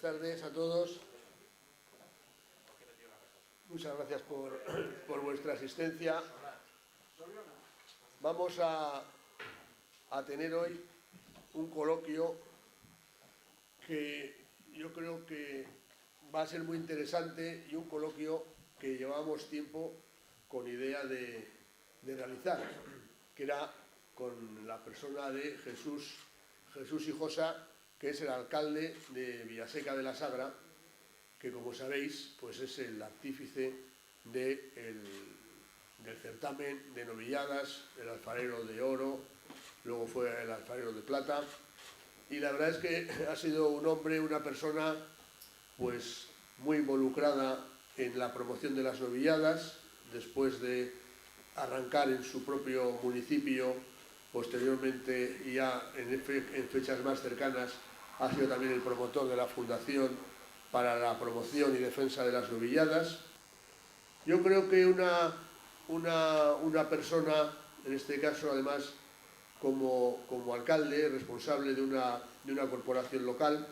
tardes a todos. Muchas gracias por vuestra asistencia. Vamos a tener hoy un coloquio que yo creo que va a ser muy interesante y un coloquio que llevábamos tiempo con idea de realizar, que era con la persona de Jesús Hijosa, que es el alcalde de Villaseca de la Sagra, que como sabéis pues es el artífice del certamen de novilladas, el alfarero de oro, luego fue el alfarero de plata, y la verdad es que ha sido un hombre, una persona pues muy involucrada en la promoción de las novilladas, después de arrancar en su propio municipio, posteriormente ya en fechas más cercanas ha sido también el promotor de la Fundación para la promoción y defensa de las novilladas. Yo creo que una persona, en este caso además como alcalde, responsable de una corporación local,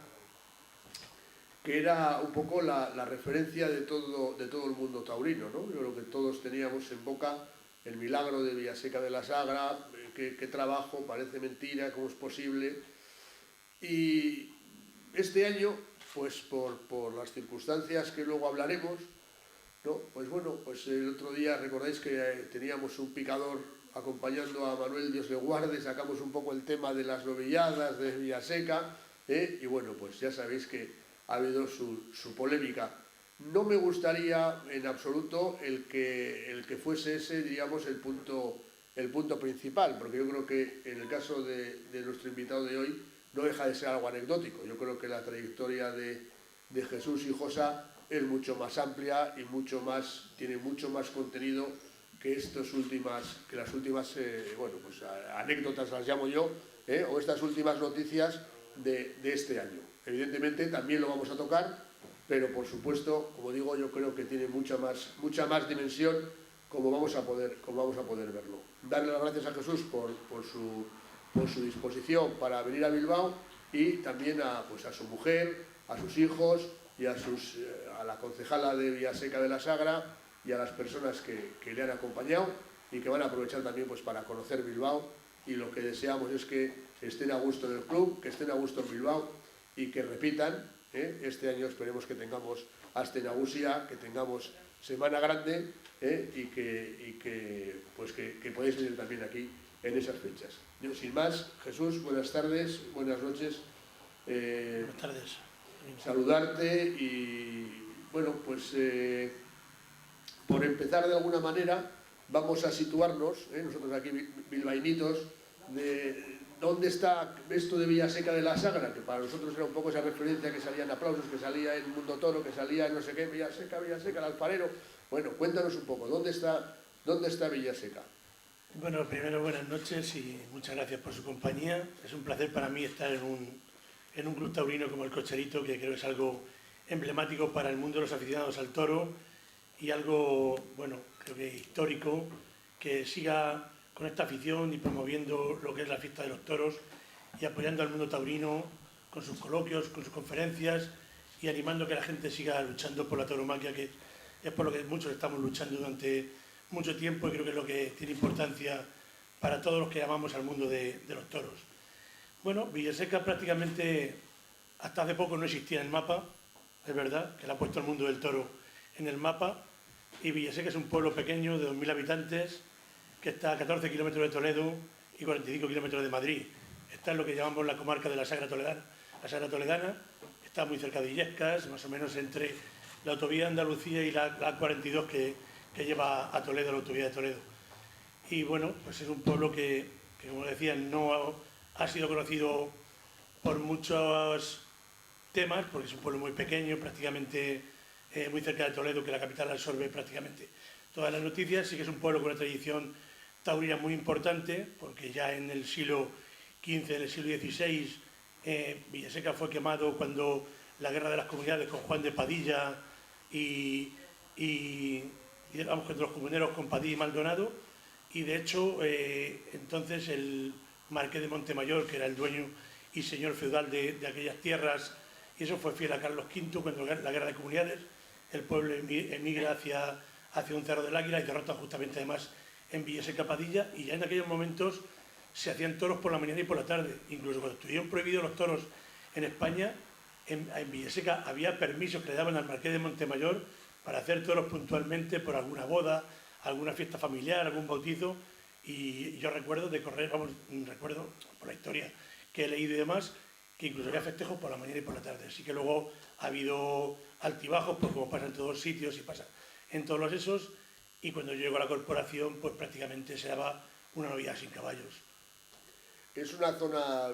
que era un poco la referencia de todo el mundo taurino, ¿no? Yo creo que todos teníamos en boca el milagro de Villaseca de la Sagra, qué trabajo, parece mentira, cómo es posible. Y este año, pues por las circunstancias que luego hablaremos, ¿no? Pues bueno, pues el otro día recordáis que teníamos un picador acompañando a Manuel Dios le guarde, sacamos un poco el tema de las novilladas de Villaseca, y bueno, pues ya sabéis que ha habido su polémica. No me gustaría en absoluto el que fuese ese, diríamos, el punto principal, porque yo creo que en el caso de nuestro invitado de hoy no deja de ser algo anecdótico. Yo creo que la trayectoria de Jesús Hijosa es mucho más amplia y tiene mucho más contenido que las últimas bueno, pues anécdotas las llamo yo, o estas últimas noticias de este año. Evidentemente también lo vamos a tocar, pero por supuesto, como digo, yo creo que tiene mucha más dimensión, como vamos a poder verlo. Darle las gracias a Jesús por su disposición para venir a Bilbao, y también a su mujer, a sus hijos y a la concejala de Villaseca de la Sagra y a las personas que le han acompañado y que van a aprovechar también pues para conocer Bilbao. Y lo que deseamos es que estén a gusto en el club, que estén a gusto en Bilbao y que repitan. Este año esperemos que tengamos Aste Nagusia, que tengamos Semana Grande, y que podáis venir también aquí en esas fechas. Yo, sin más, Jesús, buenas tardes, buenas noches. Buenas tardes. Saludarte y, bueno, pues por empezar de alguna manera, vamos a situarnos, nosotros aquí bilbainitos, de dónde está esto de Villaseca de la Sagra, que para nosotros era un poco esa referencia que salía en Aplausos, que salía en Mundo Toro, que salía en no sé qué, Villaseca, el alfarero. Bueno, cuéntanos un poco, ¿dónde está Villaseca? Bueno, primero buenas noches y muchas gracias por su compañía. Es un placer para mí estar en un club taurino como el Cocherito, que creo que es algo emblemático para el mundo de los aficionados al toro y algo, bueno, creo que histórico, que siga con esta afición y promoviendo lo que es la fiesta de los toros y apoyando al mundo taurino con sus coloquios, con sus conferencias y animando a que la gente siga luchando por la tauromaquia, que es por lo que muchos estamos luchando durante mucho tiempo, y creo que es lo que tiene importancia para todos los que amamos al mundo de los toros. Bueno, Villaseca prácticamente hasta hace poco no existía en el mapa, es verdad, que le ha puesto el mundo del toro en el mapa, y Villaseca es un pueblo pequeño de 2.000 habitantes que está a 14 kilómetros de Toledo y 45 kilómetros de Madrid. Está en lo que llamamos la comarca de la Sagra Toledana. La Sagra Toledana está muy cerca de Illescas, más o menos entre la autovía de Andalucía y la A42 que lleva a Toledo, la autovía de Toledo. Y bueno, pues es un pueblo que como decía, no ha sido conocido por muchos temas, porque es un pueblo muy pequeño, prácticamente muy cerca de Toledo, que la capital absorbe prácticamente todas las noticias. Sí que es un pueblo con una tradición taurina muy importante, porque ya en el siglo XV, en el siglo XVI, Villaseca fue quemado cuando la guerra de las comunidades con Juan de Padilla y digamos que entre los comuneros con Padilla y Maldonado, y de hecho entonces el marqués de Montemayor, que era el dueño y señor feudal de aquellas tierras y eso fue fiel a Carlos V cuando la guerra de comunidades, el pueblo emigra hacia un Cerro del Águila y derrotan justamente además en Villaseca Padilla, y ya en aquellos momentos se hacían toros por la mañana y por la tarde. Incluso cuando estuvieron prohibidos los toros en España, en Villaseca había permisos que le daban al marqués de Montemayor para hacer toros puntualmente por alguna boda, alguna fiesta familiar, algún bautizo, y yo recuerdo de correr, recuerdo por la historia que he leído y demás, que incluso había festejos por la mañana y por la tarde. Así que luego ha habido altibajos, pues como pasa en todos los sitios y pasa en todos los esos, y cuando yo llego a la corporación, pues prácticamente se daba una novillada sin caballos. Es una zona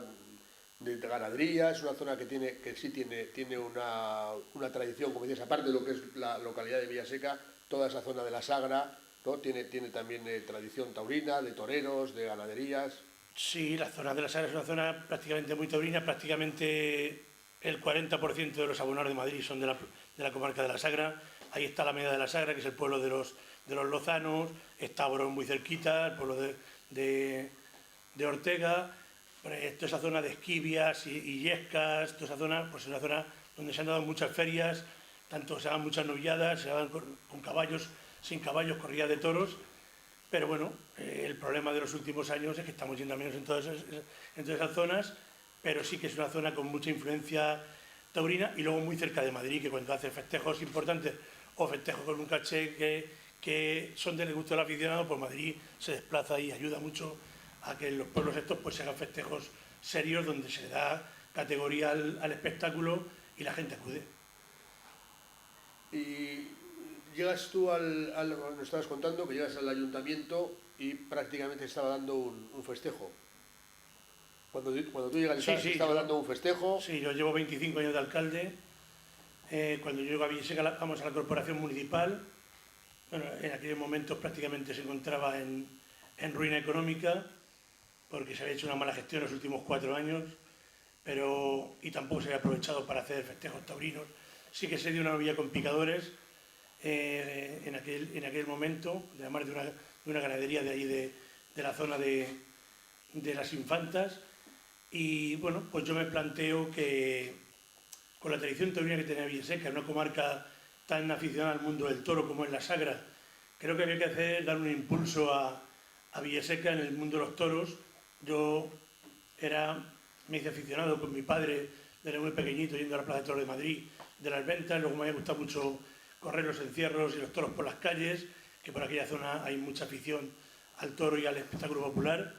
de ganadería, es una zona que sí tiene una tradición, como dices, aparte de lo que es la localidad de Villaseca, toda esa zona de la Sagra, ¿no? Tiene también tradición taurina, de toreros, de ganaderías. Sí, la zona de la Sagra es una zona prácticamente muy taurina, prácticamente el 40% de los abonados de Madrid son de la comarca de la Sagra. Ahí está la Media de la Sagra, que es el pueblo de los lozanos, está Borón muy cerquita, el pueblo de Ortega, toda esa zona de Esquivias y Yescas, toda esa zona, pues es una zona donde se han dado muchas ferias, tanto se dan muchas novilladas, se dan con caballos, sin caballos, corridas de toros, pero bueno, el problema de los últimos años es que estamos yendo a menos en todas esas zonas, pero sí que es una zona con mucha influencia taurina y luego muy cerca de Madrid, que cuando hace festejos importantes o festejos con un caché que son del gusto del aficionado, pues Madrid se desplaza y ayuda mucho a que en los pueblos estos pues se hagan festejos serios donde se le da categoría al espectáculo y la gente acude. Y llegas tú nos estabas contando que llegas al ayuntamiento y prácticamente estaba dando un festejo. Cuando tú llegas, Sí, estaba dando un festejo. Sí, yo llevo 25 años de alcalde. Cuando yo llego a Villaseca, vamos a la corporación municipal. Bueno, en aquellos momentos prácticamente se encontraba en ruina económica, porque se había hecho una mala gestión en los últimos 4 años, y tampoco se había aprovechado para hacer festejos taurinos. Sí que se dio una novilla con picadores en aquel momento, además de una ganadería de ahí de la zona de las Infantas, y bueno, pues yo me planteo que con la tradición taurina que tenía Villaseca, una comarca tan aficionada al mundo del toro como es la Sagra, creo que había que dar un impulso a Villaseca en el mundo de los toros. Yo me hice aficionado con mi padre desde muy pequeñito, yendo a la Plaza de Toros de Madrid, de las ventas. Luego me había gustado mucho correr los encierros y los toros por las calles, que por aquella zona hay mucha afición al toro y al espectáculo popular.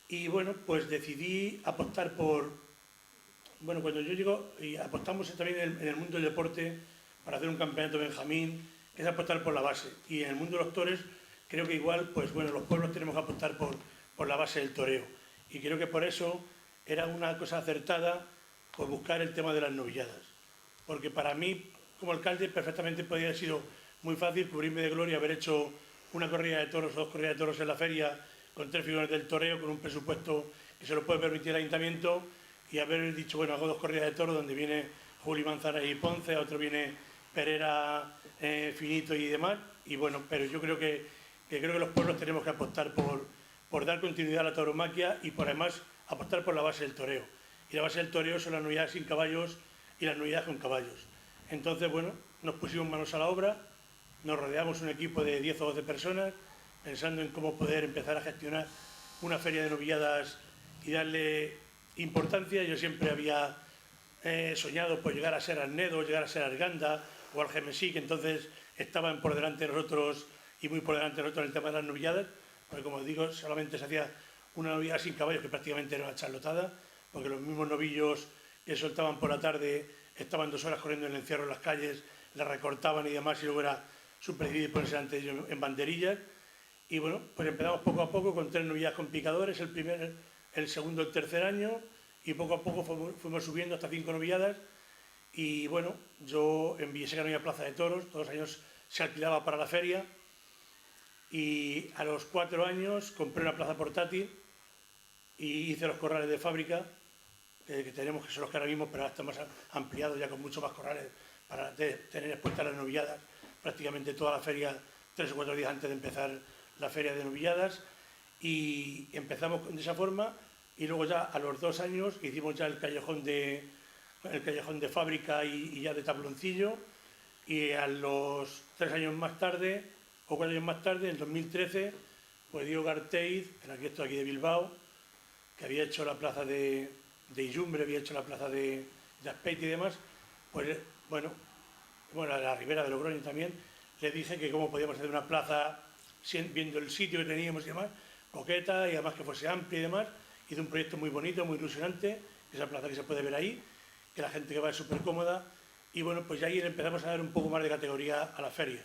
Y bueno, pues decidí apostar cuando yo llego, y apostamos también en el mundo del deporte para hacer un campeonato Benjamín, que es apostar por la base. Y en el mundo de los toros, creo que igual, pues bueno, los pueblos tenemos que apostar por la base del toreo. Y creo que por eso era una cosa acertada pues buscar el tema de las novilladas. Porque para mí, como alcalde, perfectamente podría haber sido muy fácil cubrirme de gloria, haber hecho una corrida de toros o 2 corridas de toros en la feria con 3 figuras del toreo, con un presupuesto que se lo puede permitir el ayuntamiento, y haber dicho, bueno, hago 2 corridas de toros donde viene Juli Manzanares y Ponce, a otro viene Pereira, Finito y demás. Y bueno, pero yo creo que los pueblos tenemos que apostar por dar continuidad a la tauromaquia y por además apostar por la base del toreo. Y la base del toreo son las novilladas sin caballos y las novilladas con caballos. Entonces, bueno, nos pusimos manos a la obra, nos rodeamos un equipo de 10 o 12 personas, pensando en cómo poder empezar a gestionar una feria de novilladas y darle importancia. Yo siempre había soñado por llegar a ser Arnedo, llegar a ser Arganda o Algemesí, que entonces estaban por delante de nosotros y muy por delante de nosotros en el tema de las novilladas, porque como digo, solamente se hacía una novillada sin caballos, que prácticamente era una charlotada, porque los mismos novillos que soltaban por la tarde estaban 2 horas corriendo en el encierro en las calles, las recortaban y demás, y luego era supervivido y ponerse delante de ellos en banderillas. Y bueno, pues empezamos poco a poco con 3 novilladas con picadores, el primer, el segundo, el tercer año, y poco a poco fuimos subiendo hasta 5 novilladas. Y bueno, yo en Villaseca no había plaza de toros, todos los años se alquilaba para la feria, y a los 4 años compré una plaza portátil y hice los corrales de fábrica, que tenemos, que son los que ahora mismo, pero ahora están más ampliados, ya con muchos más corrales, para tener expuestas las novilladas prácticamente toda la feria 3 o 4 días antes de empezar la feria de novilladas. Y empezamos de esa forma, y luego ya a los 2 años hicimos ya el callejón el callejón de Fábrica y ya de Tabloncillo, y a los 3 años más tarde, o 4 años más tarde, en 2013, pues Diego Garteiz, el arquitecto aquí de Bilbao, que había hecho la plaza de Illumbre, había hecho la plaza de Azpeitia y demás, pues bueno, la Ribera de Logroño también, le dije que cómo podíamos hacer una plaza, viendo el sitio que teníamos y demás, coqueta y además que fuese amplia y demás. Hizo un proyecto muy bonito, muy ilusionante, esa plaza que se puede ver ahí, que la gente que va es súper cómoda, y bueno, pues ahí empezamos a dar un poco más de categoría a la feria.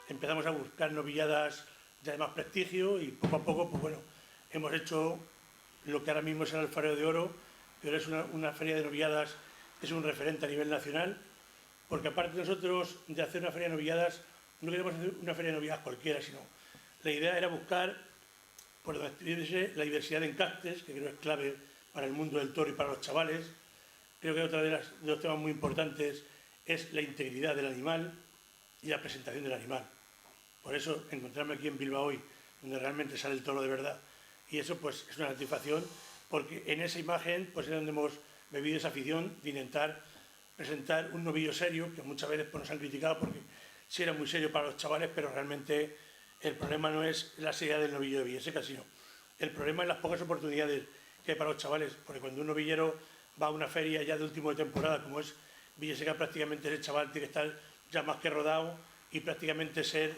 Empezamos a buscar novilladas ya de más prestigio y poco a poco, pues bueno, hemos hecho lo que ahora mismo es el Alfarero de Oro, pero es una feria de novilladas, es un referente a nivel nacional, porque aparte nosotros de hacer una feria de novilladas, no queremos hacer una feria de novilladas cualquiera, sino la idea era buscar por donde estuviese la diversidad de encastes, que creo que es clave para el mundo del toro y para los chavales. Creo que otro de los temas muy importantes es la integridad del animal y la presentación del animal. Por eso encontrarme aquí en Bilbao hoy, donde realmente sale el toro de verdad, y eso pues es una satisfacción, porque en esa imagen pues es donde hemos bebido esa afición de intentar presentar un novillo serio, que muchas veces pues, nos han criticado porque sí era muy serio para los chavales, pero realmente el problema no es la seriedad del novillo de Villaseca, sino el problema es las pocas oportunidades que hay para los chavales, porque cuando un novillero va a una feria ya de último de temporada, como es Villaseca, prácticamente ese chaval tiene que estar ya más que rodado y prácticamente ser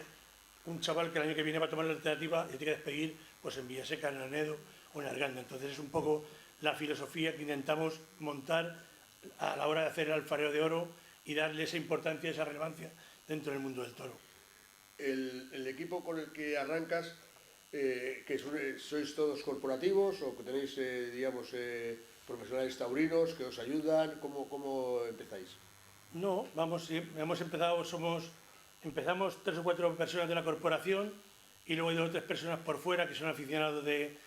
un chaval que el año que viene va a tomar la alternativa y tiene que despedir pues en Villaseca, en Anedo o en Arganda. Entonces es un poco la filosofía que intentamos montar a la hora de hacer el Alfarero de Oro y darle esa importancia, esa relevancia dentro del mundo del toro. El equipo con el que arrancas, que sois todos corporativos o que tenéis, digamos, profesionales taurinos que os ayudan, ¿cómo empezáis? No, hemos empezado, empezamos 3 o 4 personas de la corporación y luego hay 2 o 3 personas por fuera que son aficionados de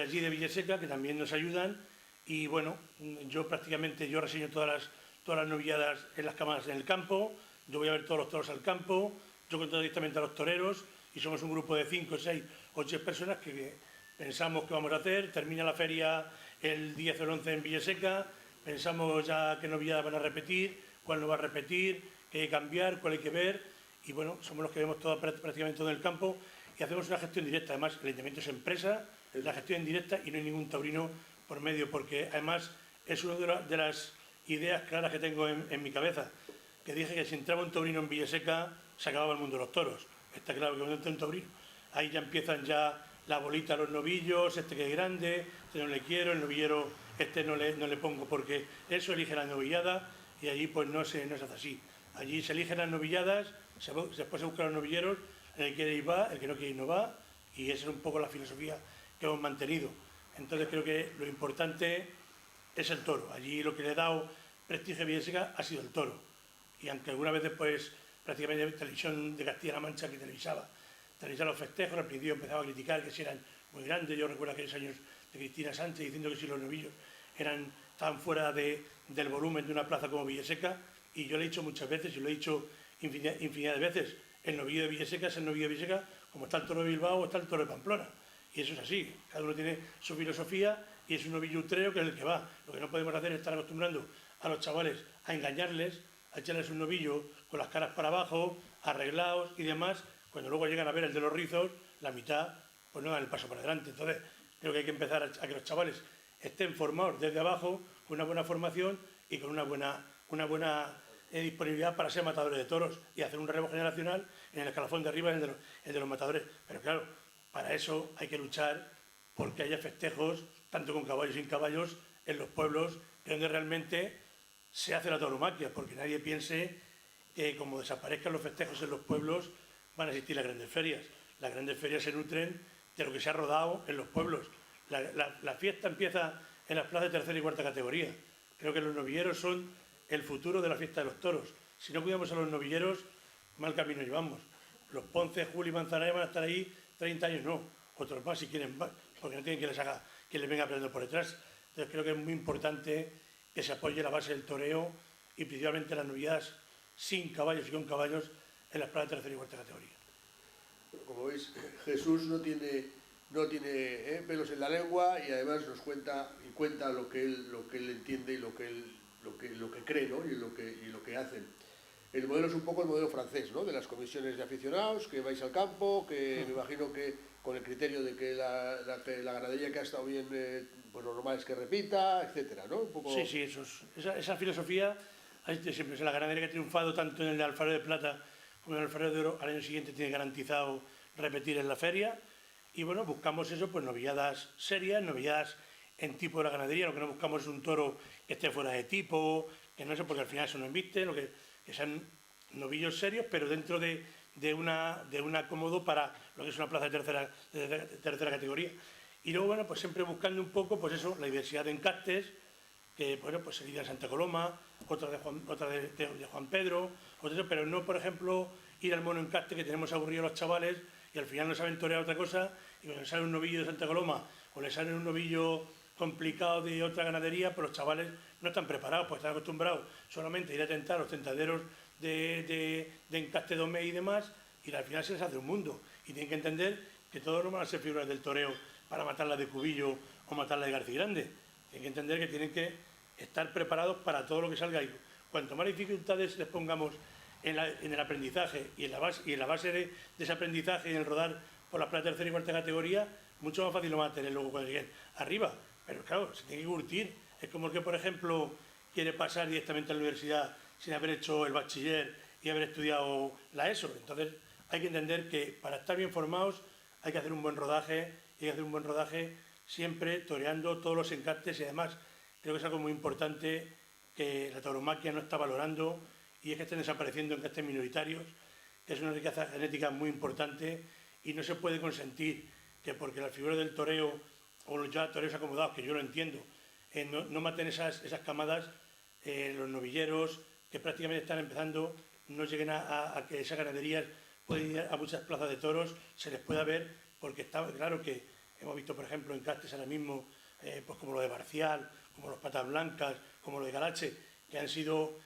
allí de Villaseca, que también nos ayudan. Y bueno, yo reseño todas las novilladas en las cámaras en el campo, yo voy a ver todos los toros al campo, yo controlo directamente a los toreros y somos un grupo de 5, 6, 8 personas que pensamos qué vamos a hacer, termina la feria el 10 o el 11 en Villaseca, pensamos ya qué novilladas van a repetir, cuál no va a repetir, qué hay que cambiar, cuál hay que ver, y bueno, somos los que vemos prácticamente todo en el campo y hacemos una gestión directa. Además, el ayuntamiento es empresa, la gestión directa y no hay ningún taurino por medio, porque además es una de las ideas claras que tengo en mi cabeza, que dije que si entraba un taurino en Villaseca se acababa el mundo de los toros. Está claro que cuando entra un taurino, ahí ya empiezan ya la bolita a los novillos, este que es grande, este no le quiero, el novillero este no le pongo, porque eso elige la novillada y allí pues no se hace así. Allí se eligen las novilladas, después se buscan los novilleros, el que quiere ir va, el que no quiere ir no va, y esa es un poco la filosofía que hemos mantenido. Entonces creo que lo importante es el toro. Allí lo que le ha dado prestigio a Villaseca ha sido el toro. Y aunque algunas veces pues prácticamente televisión de Castilla-La Mancha que televisaba los festejos, al principio empezaba a criticar que si eran muy grandes. Yo recuerdo aquellos años de Cristina Sánchez diciendo que si los novillos estaban fuera del volumen de una plaza como Villaseca, y yo le he dicho muchas veces, y lo he dicho infinidad de veces, el novillo de Villaseca es el novillo de Villaseca como está el toro de Bilbao o está el toro de Pamplona. Y eso es así, cada uno tiene su filosofía y es un novillo utrero que es el que va. Lo que no podemos hacer es estar acostumbrando a los chavales a engañarles, a echarles un novillo con las caras para abajo, arreglados y demás, cuando luego llegan a ver el de los rizos, la mitad pues no dan el paso para adelante. Entonces creo que hay que empezar a que los chavales estén formados desde abajo, con una buena formación y con una buena disponibilidad para ser matadores de toros y hacer un relevo generacional en el escalafón de arriba, el de los matadores. Pero claro, para eso hay que luchar porque haya festejos, tanto con caballos y sin caballos, en los pueblos, que donde realmente se hace la tauromaquia, porque nadie piense que como desaparezcan los festejos en los pueblos van a existir las grandes ferias. Las grandes ferias se nutren de lo que se ha rodado en los pueblos. La fiesta empieza en las plazas de tercera y cuarta categoría. Creo que los novilleros son el futuro de la fiesta de los toros. Si no cuidamos a los novilleros, mal camino llevamos. Los Ponce, Juli y Manzanares van a estar ahí 30 años, no. Otros más si quieren más, porque no tienen que les venga peleando por detrás. Entonces creo que es muy importante que se apoye la base del toreo y principalmente las novilladas sin caballos y con caballos en las plazas de tercera y cuarta categoría. Como veis, Jesús no tiene pelos en la lengua y además nos cuenta lo que él entiende y lo que él lo que cree, ¿no? y lo que hacen. El modelo es un poco el modelo francés, ¿no? De las comisiones de aficionados, que vais al campo, que me imagino que con el criterio de que la ganadería que ha estado bien, pues lo normal es que repita, etcétera, ¿no? Un poco... Sí, esa filosofía siempre es la ganadería que ha triunfado tanto en el Alfarero de Plata como en el Alfarero de Oro. Al año siguiente tiene garantizado repetir en la feria. Y bueno, buscamos eso, pues novilladas serias, novilladas en tipo de la ganadería. Lo que no buscamos es un toro que esté fuera de tipo, que no sé, porque al final eso no inviste, que sean novillos serios, pero dentro de un acomodo para lo que es una plaza de tercera categoría. Y luego, bueno, pues siempre buscando un poco, pues eso, la diversidad de encastes, que, bueno, pues se lidia en Santa Coloma, otra de Juan Pedro, pero no, por ejemplo, ir al mono encaste, que tenemos aburrido a los chavales y al final no saben torear otra cosa, y cuando les sale un novillo de Santa Coloma o les sale un novillo complicado de otra ganadería, pues los chavales no están preparados, pues están acostumbrados solamente a ir a tentar los tentaderos de encaste domé y demás, y al final se les hace un mundo. Y tienen que entender que todos no van a ser figuras del toreo para matarla de Cubillo o matarla de García Grande. Tienen que entender que tienen que estar preparados para todo lo que salga ahí. Cuanto más dificultades les pongamos en el aprendizaje y en la base de ese aprendizaje y en el rodar por la tercera y cuarta categoría, mucho más fácil lo van a tener luego cuando lleguen arriba. Pero claro, se tiene que curtir. Es como el que, por ejemplo, quiere pasar directamente a la universidad sin haber hecho el bachiller y haber estudiado la ESO. Entonces hay que entender que para estar bien formados hay que hacer un buen rodaje, y hay que hacer un buen rodaje siempre toreando todos los encastes, y además creo que es algo muy importante que la tauromaquia no está valorando, y es que estén desapareciendo encastes minoritarios, que es una riqueza genética muy importante, y no se puede consentir que porque las figuras del toreo o los ya toreros acomodados, que yo lo entiendo, no maten esas camadas, los novilleros que prácticamente están empezando no lleguen a que esas ganaderías pueden ir a muchas plazas de toros, se les pueda ver, porque está claro que hemos visto, por ejemplo, encastes ahora mismo, pues como lo de Barcial, como los Patas Blancas, como lo de Galache, que han sido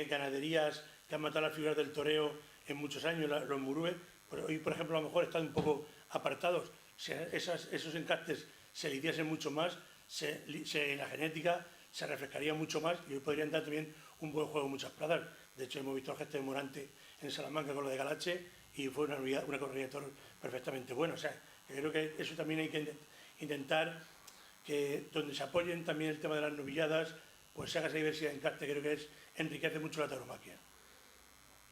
ganaderías que han matado a las figuras del toreo en muchos años, los murúes. Hoy, por ejemplo, a lo mejor están un poco apartados. Si esos encastes se lidiasen mucho más, la genética se refrescaría mucho más, y hoy podrían dar también un buen juego en muchas plazas. De hecho, hemos visto al gesto de Morante en Salamanca con lo de Galache, y fue una corrida de toros perfectamente buena. O sea, que creo que eso también hay que intentar, que donde se apoyen también el tema de las novilladas, pues se haga esa diversidad de encastes. Creo que enriquece mucho la tauromaquia.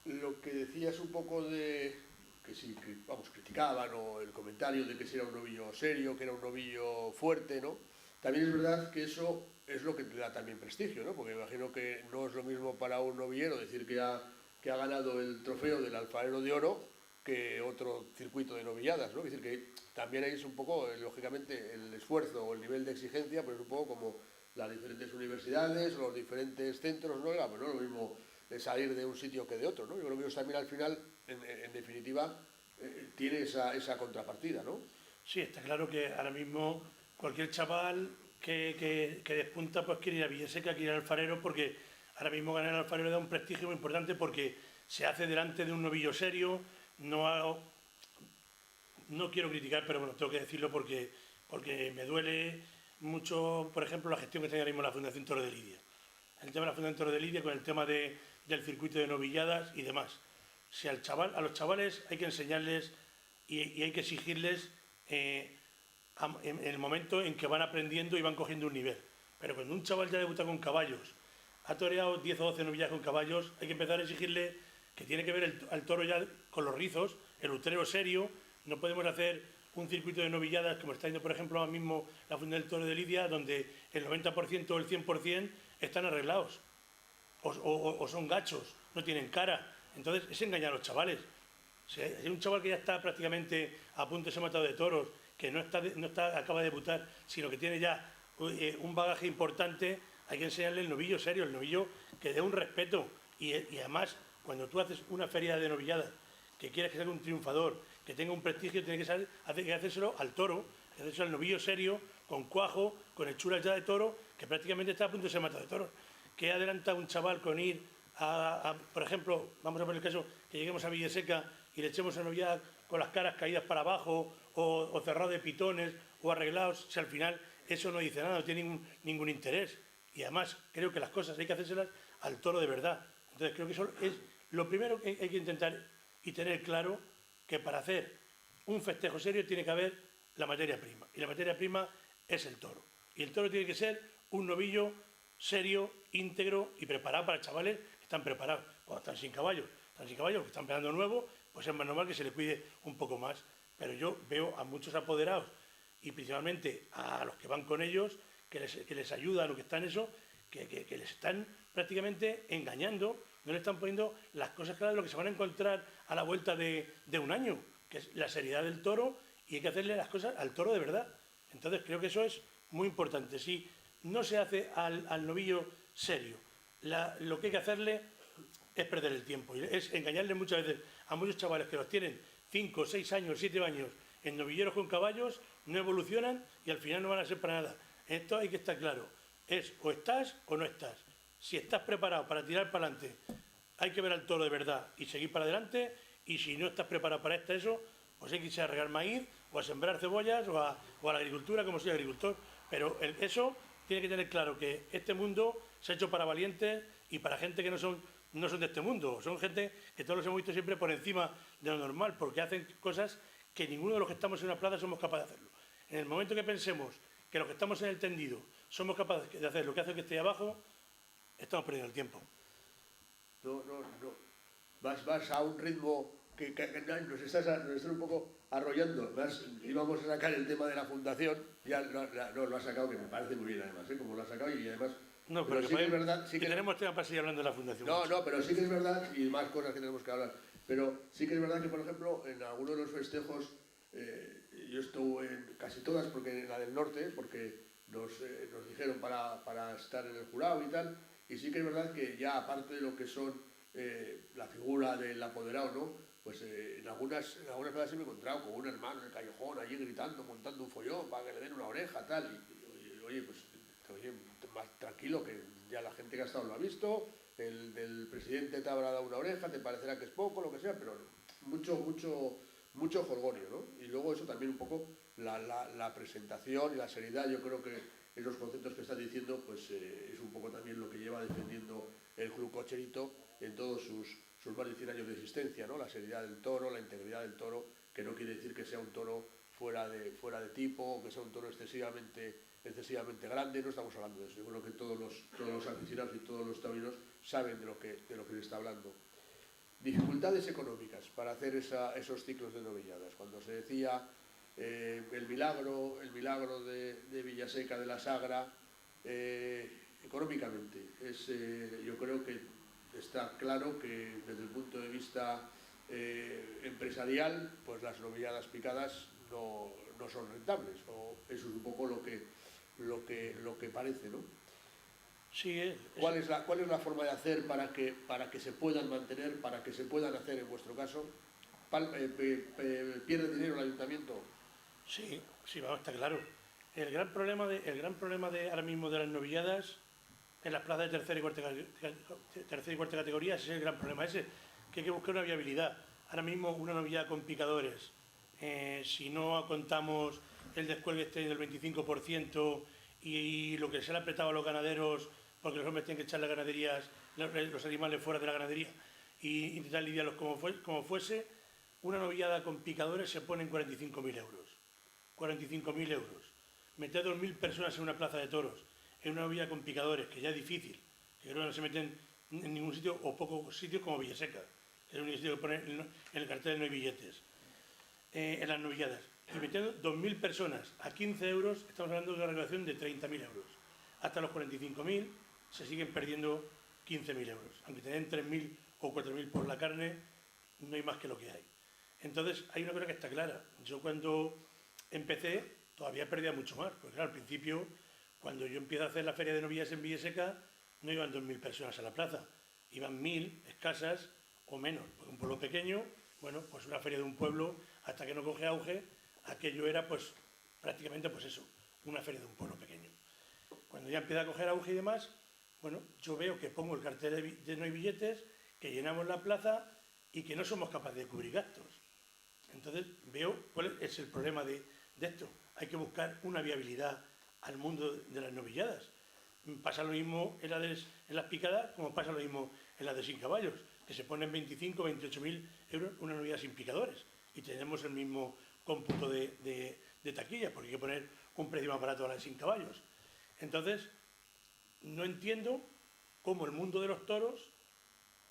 Lo que decías un poco de que sí, vamos, criticaban, o el comentario de que si era un novillo serio, que era un novillo fuerte, ¿no? También es verdad que eso es lo que te da también prestigio, ¿no? Porque me imagino que no es lo mismo para un novillero decir que ha ganado el trofeo del Alfarero de Oro que otro circuito de novilladas, ¿no? Es decir, que también ahí es un poco, lógicamente, el esfuerzo o el nivel de exigencia, pues es un poco como las diferentes universidades, los diferentes centros, ¿no? Pues no es lo mismo de salir de un sitio que de otro, ¿no? Yo creo que eso también al final, en definitiva, tiene esa contrapartida, ¿no? Sí, está claro que ahora mismo cualquier chaval que despunta, pues quiere ir a Villaseca, quiere ir al Alfarero, porque ahora mismo ganar el Alfarero da un prestigio muy importante, porque se hace delante de un novillo serio. No quiero criticar, pero bueno, tengo que decirlo porque me duele mucho, por ejemplo, la gestión que tiene ahora mismo la Fundación Toro de Lidia. El tema de la Fundación Toro de Lidia con el tema del circuito de novilladas y demás. Si a los chavales hay que enseñarles y hay que exigirles en el momento en que van aprendiendo y van cogiendo un nivel. Pero cuando un chaval ya debuta con caballos, ha toreado 10 o 12 novilladas con caballos, hay que empezar a exigirle que tiene que ver al toro ya con los rizos, el utrero serio. No podemos hacer un circuito de novilladas como está yendo, por ejemplo, ahora mismo la Fundación del Toro de Lidia, donde el 90% o el 100% están arreglados o son gachos, no tienen cara. Entonces es engañar a los chavales. Si hay un chaval que ya está prácticamente a punto de ser matado de toros, que no acaba de debutar, sino que tiene ya un bagaje importante, hay que enseñarle el novillo serio, el novillo que dé un respeto. Y además, cuando tú haces una feria de novilladas, que quieres que sea un triunfador, que tenga un prestigio, tiene que hacérselo al toro, que hacérselo al novillo serio, con cuajo, con hechuras ya de toro, que prácticamente está a punto de ser matado de toro. ¿Qué adelanta un chaval con ir por ejemplo, vamos a poner el caso, que lleguemos a Villaseca y le echemos a novillada con las caras caídas para abajo, o cerrado de pitones, o arreglados, si al final eso no dice nada, no tiene ningún interés? Y además creo que las cosas hay que hacérselas al toro de verdad. Entonces creo que eso es lo primero que hay que intentar y tener claro, que para hacer un festejo serio tiene que haber la materia prima. Y la materia prima es el toro. Y el toro tiene que ser un novillo serio, íntegro y preparado para chavales que están preparados. Cuando están sin caballos, que están pegando nuevo, pues es más normal que se les cuide un poco más. Pero yo veo a muchos apoderados y principalmente a los que van con ellos, que les ayudan o que están eso, que les están prácticamente engañando, no le están poniendo las cosas claras de lo que se van a encontrar a la vuelta de un año, que es la seriedad del toro, y hay que hacerle las cosas al toro de verdad. Entonces creo que eso es muy importante. Si no se hace al novillo serio, lo que hay que hacerle es perder el tiempo, es engañarle muchas veces a muchos chavales que los tienen 5, 6 años, 7 años en novilleros con caballos, no evolucionan y al final no van a ser para nada. Esto hay que estar claro, es o estás o no estás. Si estás preparado para tirar para adelante, hay que ver al toro de verdad y seguir para adelante, y si no estás preparado para eso, pues hay que irse a regar maíz o a sembrar cebollas o a la agricultura, como soy agricultor. Pero eso tiene que tener claro, que este mundo se ha hecho para valientes y para gente que no son de este mundo, son gente que todos los hemos visto siempre por encima de lo normal, porque hacen cosas que ninguno de los que estamos en una plaza somos capaces de hacerlo. En el momento que pensemos que los que estamos en el tendido somos capaces de hacer lo que hace el que esté abajo, estamos perdiendo el tiempo. No. Vas a un ritmo que nos estás un poco arrollando. Íbamos a sacar el tema de la fundación, ya lo has sacado, que me parece muy bien además, como lo has sacado, y además... No, pero sí que es verdad... Sí que tenemos tema para seguir hablando de la fundación. No, pero sí que es verdad, y más cosas que tenemos que hablar, pero sí que es verdad que, por ejemplo, en algunos de los festejos, yo estuve en casi todas, porque en la del norte, porque nos dijeron para estar en el jurado y tal, y sí que es verdad que ya aparte de lo que son la figura del apoderado, ¿no? Pues en algunas veces me he encontrado con un hermano en el callejón allí gritando, montando un follón para que le den una oreja, tal, y oye, pues más tranquilo, que ya la gente que ha estado lo ha visto, el presidente te habrá dado una oreja, te parecerá que es poco, lo que sea, pero mucho jolgorio, ¿no? Y luego eso también un poco la presentación y la seriedad, yo creo que esos conceptos que estás diciendo, pues es un poco también lo que lleva defendiendo el Club Cocherito en todos sus más de 100 años de existencia, ¿no? La seriedad del toro, la integridad del toro, que no quiere decir que sea un toro fuera de tipo, que sea un toro excesivamente grande. No estamos hablando de eso. Yo creo que todos los aficionados y todos los taurinos saben de lo que se está hablando. Dificultades económicas para hacer esos ciclos de novilladas. Cuando se decía el milagro de Villaseca de la Sagra, económicamente, yo creo que está claro que desde el punto de vista empresarial, pues las novilladas picadas no son rentables, o eso es un poco lo que parece, ¿no? Sí, ¿Cuál es la forma de hacer para que se puedan mantener, para que se puedan hacer en vuestro caso? ¿Pierde dinero el ayuntamiento? Sí, vamos, está claro. El gran problema de ahora mismo de las novilladas en las plazas de tercera y cuarta categoría, ese es el gran problema ese, que hay que buscar una viabilidad. Ahora mismo una novillada con picadores, si no contamos el descuelgue este del 25% y lo que se le ha apretado a los ganaderos, porque los hombres tienen que echar las ganaderías, los animales fuera de la ganadería e intentar lidiarlos como fuese, una novillada con picadores se pone en 45.000 euros. 45.000 euros. Meter 2.000 personas en una plaza de toros, en una novillada con picadores, que ya es difícil, que creo que no se meten en ningún sitio, o pocos sitios como Villaseca, que es un sitio que pone en el cartel no hay billetes, en las novilladas. Y metiendo 2.000 personas a 15 euros, estamos hablando de una recaudación de 30.000 euros. Hasta los 45.000 se siguen perdiendo 15.000 euros. Aunque te den 3.000 o 4.000 por la carne, no hay más que lo que hay. Entonces, hay una cosa que está clara. Yo cuando empecé, todavía perdía mucho más. Porque claro, al principio, cuando yo empiezo a hacer la feria de novillas en Villaseca, no iban 2.000 personas a la plaza. Iban 1.000 escasas o menos. Porque un pueblo pequeño, bueno, pues una feria de un pueblo, hasta que no coge auge, aquello era pues prácticamente pues eso, una feria de un pueblo pequeño. Cuando ya empieza a coger auge y demás, bueno, yo veo que pongo el cartel de no hay billetes, que llenamos la plaza y que no somos capaces de cubrir gastos. Entonces veo cuál es el problema de esto. Hay que buscar una viabilidad al mundo de las novilladas. pasa lo mismo en las picadas como pasa lo mismo en las de sin caballos, que se ponen 25 o 28.000 euros una novillada sin picadores y tenemos el mismo cómputo de taquilla, porque hay que poner un precio más barato a la de sin caballos. Entonces, no entiendo cómo el mundo de los toros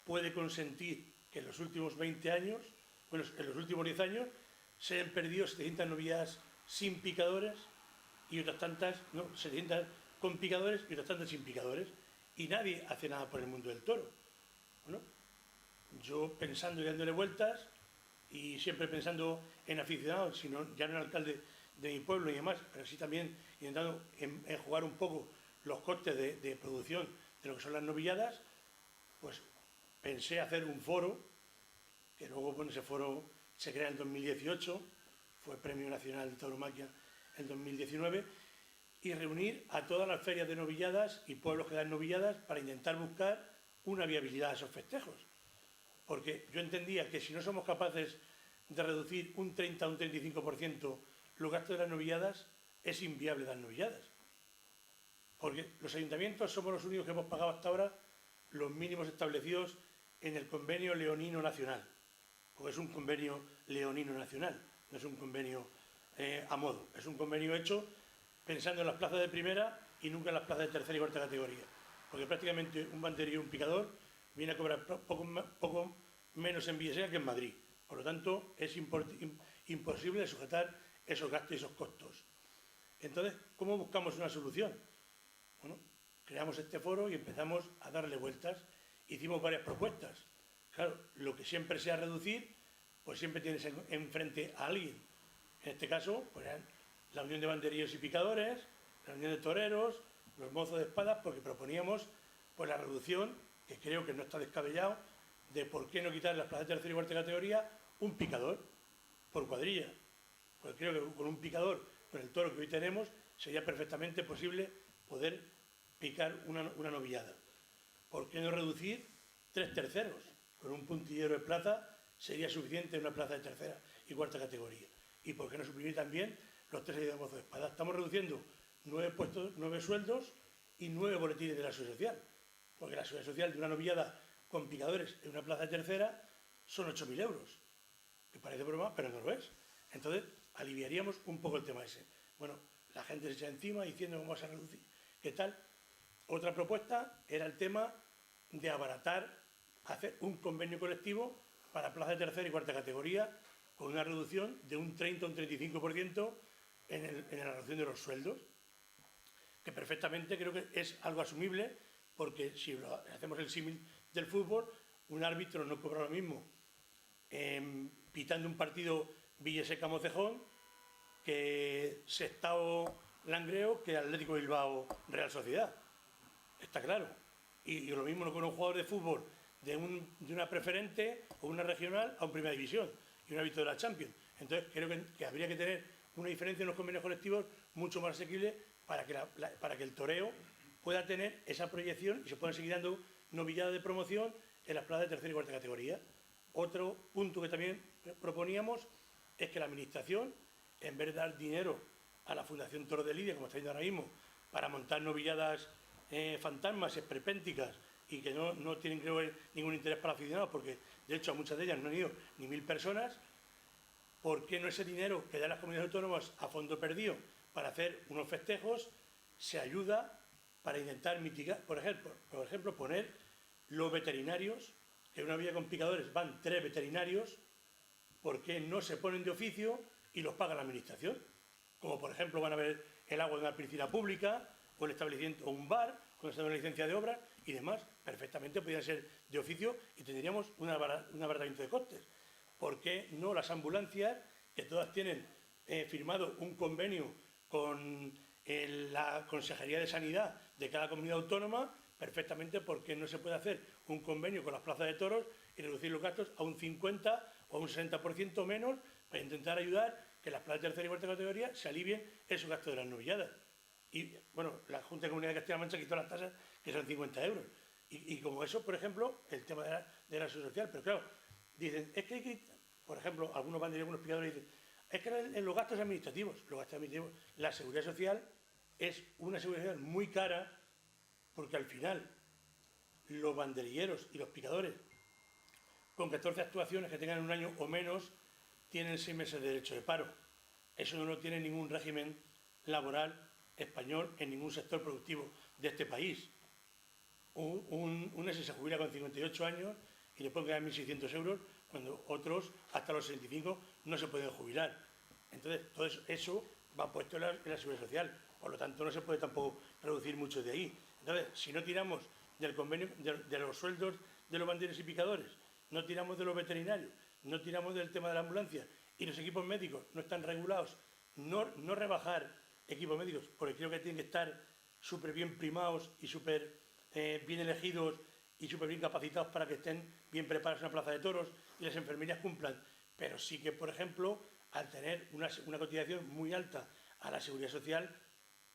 puede consentir que en los últimos 20 años, bueno, en los últimos 10 años, se han perdido 700 novilladas sin picadores y otras tantas, no, 700 con picadores y otras tantas sin picadores, y nadie hace nada por el mundo del toro. Bueno, yo pensando y dándole vueltas, y siempre pensando en aficionados, sino ya no en alcalde de mi pueblo y demás, pero sí también intentando en jugar un poco los costes de producción de lo que son las novilladas, pues pensé hacer un foro, que luego, bueno, ese foro se crea en 2018, fue Premio Nacional de Tauromaquia en 2019, y reunir a todas las ferias de novilladas y pueblos que dan novilladas para intentar buscar una viabilidad a esos festejos. Porque yo entendía que si no somos capaces de reducir un 30 o un 35% los gastos de las novilladas, es inviable dar novilladas. Porque los ayuntamientos somos los únicos que hemos pagado hasta ahora los mínimos establecidos en el convenio leonino nacional. Porque es un convenio leonino nacional, no es un convenio a modo. Es un convenio hecho pensando en las plazas de primera y nunca en las plazas de tercera y cuarta categoría. Porque prácticamente un banderillo y un picador viene a cobrar poco menos en Villaseca que en Madrid. Por lo tanto, es imposible de sujetar esos gastos y esos costos. Entonces, ¿cómo buscamos una solución? Bueno, creamos este foro y empezamos a darle vueltas. Hicimos varias propuestas. Claro, lo que siempre sea reducir, pues siempre tienes enfrente a alguien. En este caso, pues la Unión de Banderillos y Picadores, la Unión de Toreros, los mozos de espadas, porque proponíamos pues la reducción, que creo que no está descabellado, de por qué no quitar las plazas de tercera y cuarta categoría un picador por cuadrilla. Porque creo que con un picador, con el toro que hoy tenemos, sería perfectamente posible poder picar una novillada. ¿Por qué no reducir 3 terceros? Con un puntillero de plaza sería suficiente en una plaza de tercera y cuarta categoría. ¿Y por qué no suprimir también los 3 ayudas de mozo de espada? Estamos reduciendo 9 sueldos y 9 boletines de la seguridad social. Porque la seguridad social de una novillada con picadores en una plaza de tercera son 8.000 euros. Me parece broma, pero no lo es. Entonces, aliviaríamos un poco el tema ese. Bueno, la gente se echa encima diciendo cómo vas a reducir. ¿Qué tal? Otra propuesta era el tema de abaratar, hacer un convenio colectivo para plazas de tercera y cuarta categoría con una reducción de un 30 o un 35% en la reducción de los sueldos, que perfectamente creo que es algo asumible, porque si hacemos el símil del fútbol, un árbitro no cobra lo mismo pitando un partido Villaseca-Mocejón que Sestao-Langreo que Atlético Bilbao-Real Sociedad. Está claro. Y lo mismo no con un jugador de fútbol de una preferente o una regional a una primera división y un árbitro de la Champions. Entonces creo que habría que tener una diferencia en los convenios colectivos mucho más asequible para que el toreo pueda tener esa proyección y se puedan seguir dando novilladas de promoción en las plazas de tercera y cuarta categoría. Otro punto que también proponíamos es que la Administración, en vez de dar dinero a la Fundación Toro de Lidia, como está haciendo ahora mismo, para montar novilladas fantasmas, esperpénticas, y que no tienen, creo, ningún interés para aficionados, porque de hecho a muchas de ellas no han ido ni 1.000 personas, ¿por qué no ese dinero que dan las comunidades autónomas a fondo perdido para hacer unos festejos se ayuda para intentar mitigar, por ejemplo, poner los veterinarios, que en una villa con picadores van 3 veterinarios, ¿por qué no se ponen de oficio y los paga la Administración? Como por ejemplo van a ver el agua de una piscina pública, o el establecimiento, o un bar, con una licencia de obra y demás, perfectamente podrían ser de oficio y tendríamos un abaratamiento de costes. ¿Por qué no las ambulancias, que todas tienen firmado un convenio con la Consejería de Sanidad de cada comunidad autónoma, perfectamente, ¿por qué no se puede hacer un convenio con las plazas de toros y reducir los gastos a un 50 o a un 60% menos para intentar ayudar que las plazas de tercera y cuarta categoría se alivien esos gastos de las novilladas? Y bueno, la Junta de Comunidad de Castilla-La Mancha quitó las tasas, que son 50 euros. Y como eso, por ejemplo, el tema de la seguridad social. Pero claro, dicen, es que hay que, por ejemplo, algunos banderillos, algunos picadores dicen, es que en los gastos administrativos, la seguridad social es una seguridad social muy cara porque al final los banderilleros y los picadores con 14 actuaciones que tengan un año o menos tienen 6 meses de derecho de paro. Eso no lo tiene ningún régimen laboral español en ningún sector productivo de este país. Un ese se jubila con 58 años y le pueden ganar 1.600 euros, cuando otros hasta los 65 no se pueden jubilar. Entonces, todo eso va puesto en la seguridad social, por lo tanto no se puede tampoco reducir mucho de ahí. Entonces, si no tiramos del convenio de los sueldos de los banderos y picadores, no tiramos de los veterinarios, no tiramos del tema de la ambulancia y los equipos médicos no están regulados, no rebajar equipos médicos, porque creo que tienen que estar súper bien primados y súper bien elegidos y súper bien capacitados para que estén bien preparados en la plaza de toros y las enfermerías cumplan. Pero sí que, por ejemplo, al tener una cotización muy alta a la seguridad social,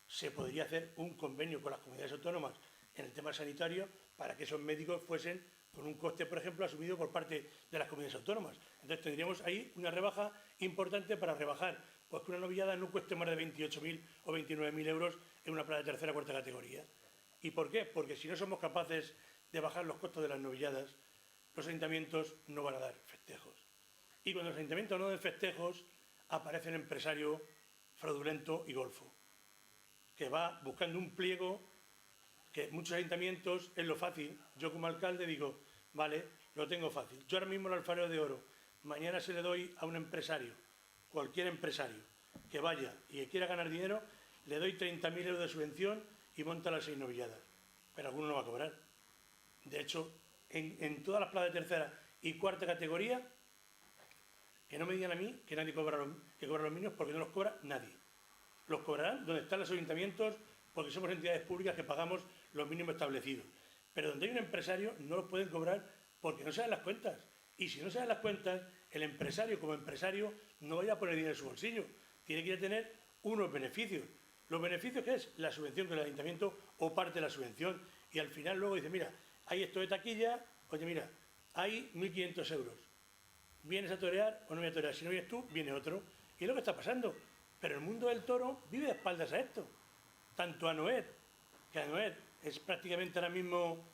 se podría hacer un convenio con las comunidades autónomas en el tema sanitario para que esos médicos fuesen con un coste, por ejemplo, asumido por parte de las comunidades autónomas. Entonces tendríamos ahí una rebaja importante para rebajar, pues que una novillada no cueste más de 28.000 o 29.000 euros en una plaza de tercera o cuarta categoría. ¿Y por qué? Porque si no somos capaces de bajar los costos de las novilladas, los ayuntamientos no van a dar festejos. Y cuando los ayuntamientos no dan festejos, aparece el empresario fraudulento y golfo, que va buscando un pliego que muchos ayuntamientos es lo fácil. Yo como alcalde digo, vale, lo tengo fácil. Yo ahora mismo el alfarero de oro, mañana se le doy a un empresario, cualquier empresario, que vaya y que quiera ganar dinero, le doy 30.000 euros de subvención y monta las 6 novilladas. Pero alguno no va a cobrar. De hecho, en todas las plazas de tercera y cuarta categoría, que no me digan a mí que nadie cobra los mínimos, porque no los cobra nadie. Los cobrarán donde están los ayuntamientos, porque somos entidades públicas que pagamos los mínimos establecidos. Pero donde hay un empresario no los pueden cobrar porque no se dan las cuentas. Y si no se dan las cuentas, el empresario como empresario no vaya a poner dinero en su bolsillo. Tiene que ir a tener unos beneficios. ¿Los beneficios qué es? La subvención del ayuntamiento o parte de la subvención. Y al final luego dice, mira, hay esto de taquilla, oye, mira, hay 1.500 euros. ¿Vienes a torear o no vienes a torear? Si no vienes tú, viene otro. Y es lo que está pasando. Pero el mundo del toro vive de espaldas a esto. Tanto a Noed, que a Noed es prácticamente ahora mismo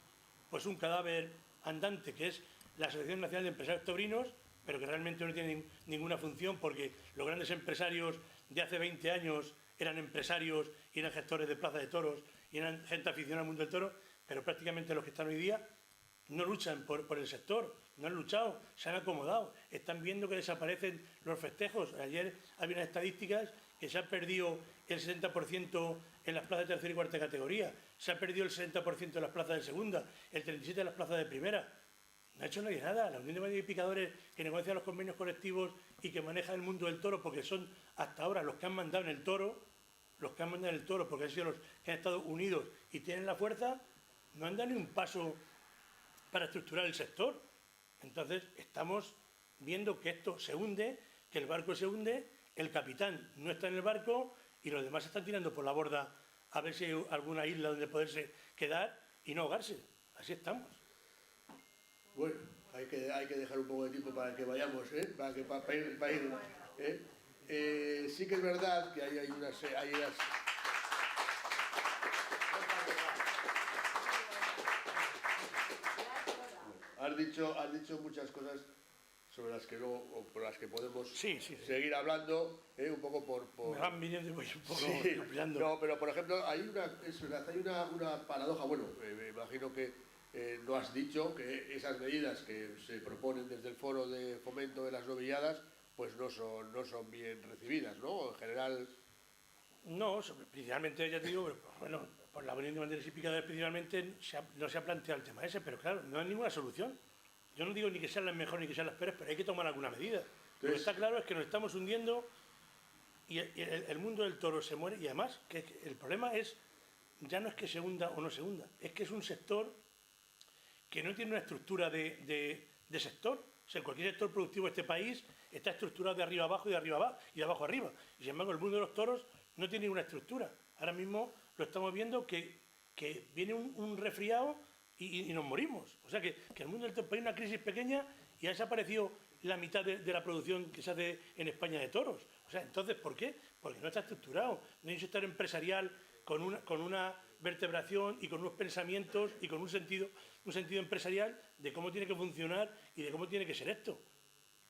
pues un cadáver andante, que es la Asociación Nacional de Empresarios Taurinos, pero que realmente no tiene ninguna función, porque los grandes empresarios de hace 20 años eran empresarios y eran gestores de plaza de toros y eran gente aficionada al mundo del toro, pero prácticamente los que están hoy día no luchan por el sector, no han luchado, se han acomodado, están viendo que desaparecen los festejos. Ayer había unas estadísticas que se ha perdido el 60% en las plazas de tercera y cuarta categoría, se ha perdido el 60% en las plazas de segunda, el 37% en las plazas de primera. No ha hecho nadie nada. La Unión de Banderos y Picadores, que negocia los convenios colectivos y que maneja el mundo del toro, porque son hasta ahora los que han mandado en el toro, porque han sido los que han estado unidos y tienen la fuerza, no han dado ni un paso para estructurar el sector. Entonces estamos viendo que esto se hunde, que el barco se hunde, el capitán no está en el barco y los demás están tirando por la borda a ver si hay alguna isla donde poderse quedar y no ahogarse. Así estamos. Bueno, hay que dejar un poco de tiempo para que vayamos, para ir. Sí que es verdad que hay unas... Has dicho muchas cosas sobre las que luego, o por las que podemos seguir hablando, un poco por... Me van viniendo y voy un poco ampliando. No, pero por ejemplo, hay una paradoja, bueno, me imagino que lo has dicho, que esas medidas que se proponen desde el Foro de Fomento de las Novilladas, pues no son bien recibidas, ¿no? En general... No, principalmente, ya te digo, bueno, por la Unión de Banderos y Picadores principalmente no se ha planteado el tema ese, pero claro, no hay ninguna solución. Yo no digo ni que sean las mejores ni que sean las peores, pero hay que tomar alguna medida. Lo que está claro es que nos estamos hundiendo y el mundo del toro se muere, y además que el problema ya no es que se hunda o no se hunda, es que es un sector que no tiene una estructura de sector. O sea, cualquier sector productivo de este país está estructurado de arriba abajo y de arriba abajo y de abajo arriba. Y sin embargo, el mundo de los toros no tiene ninguna estructura. Ahora mismo lo estamos viendo que viene un resfriado y nos morimos. O sea, que el mundo del toro hay una crisis pequeña y ha desaparecido la mitad de la producción que se hace en España de toros. O sea, entonces, ¿por qué? Porque no está estructurado. No hay un sector empresarial con una vertebración y con unos pensamientos y con un sentido empresarial de cómo tiene que funcionar y de cómo tiene que ser esto.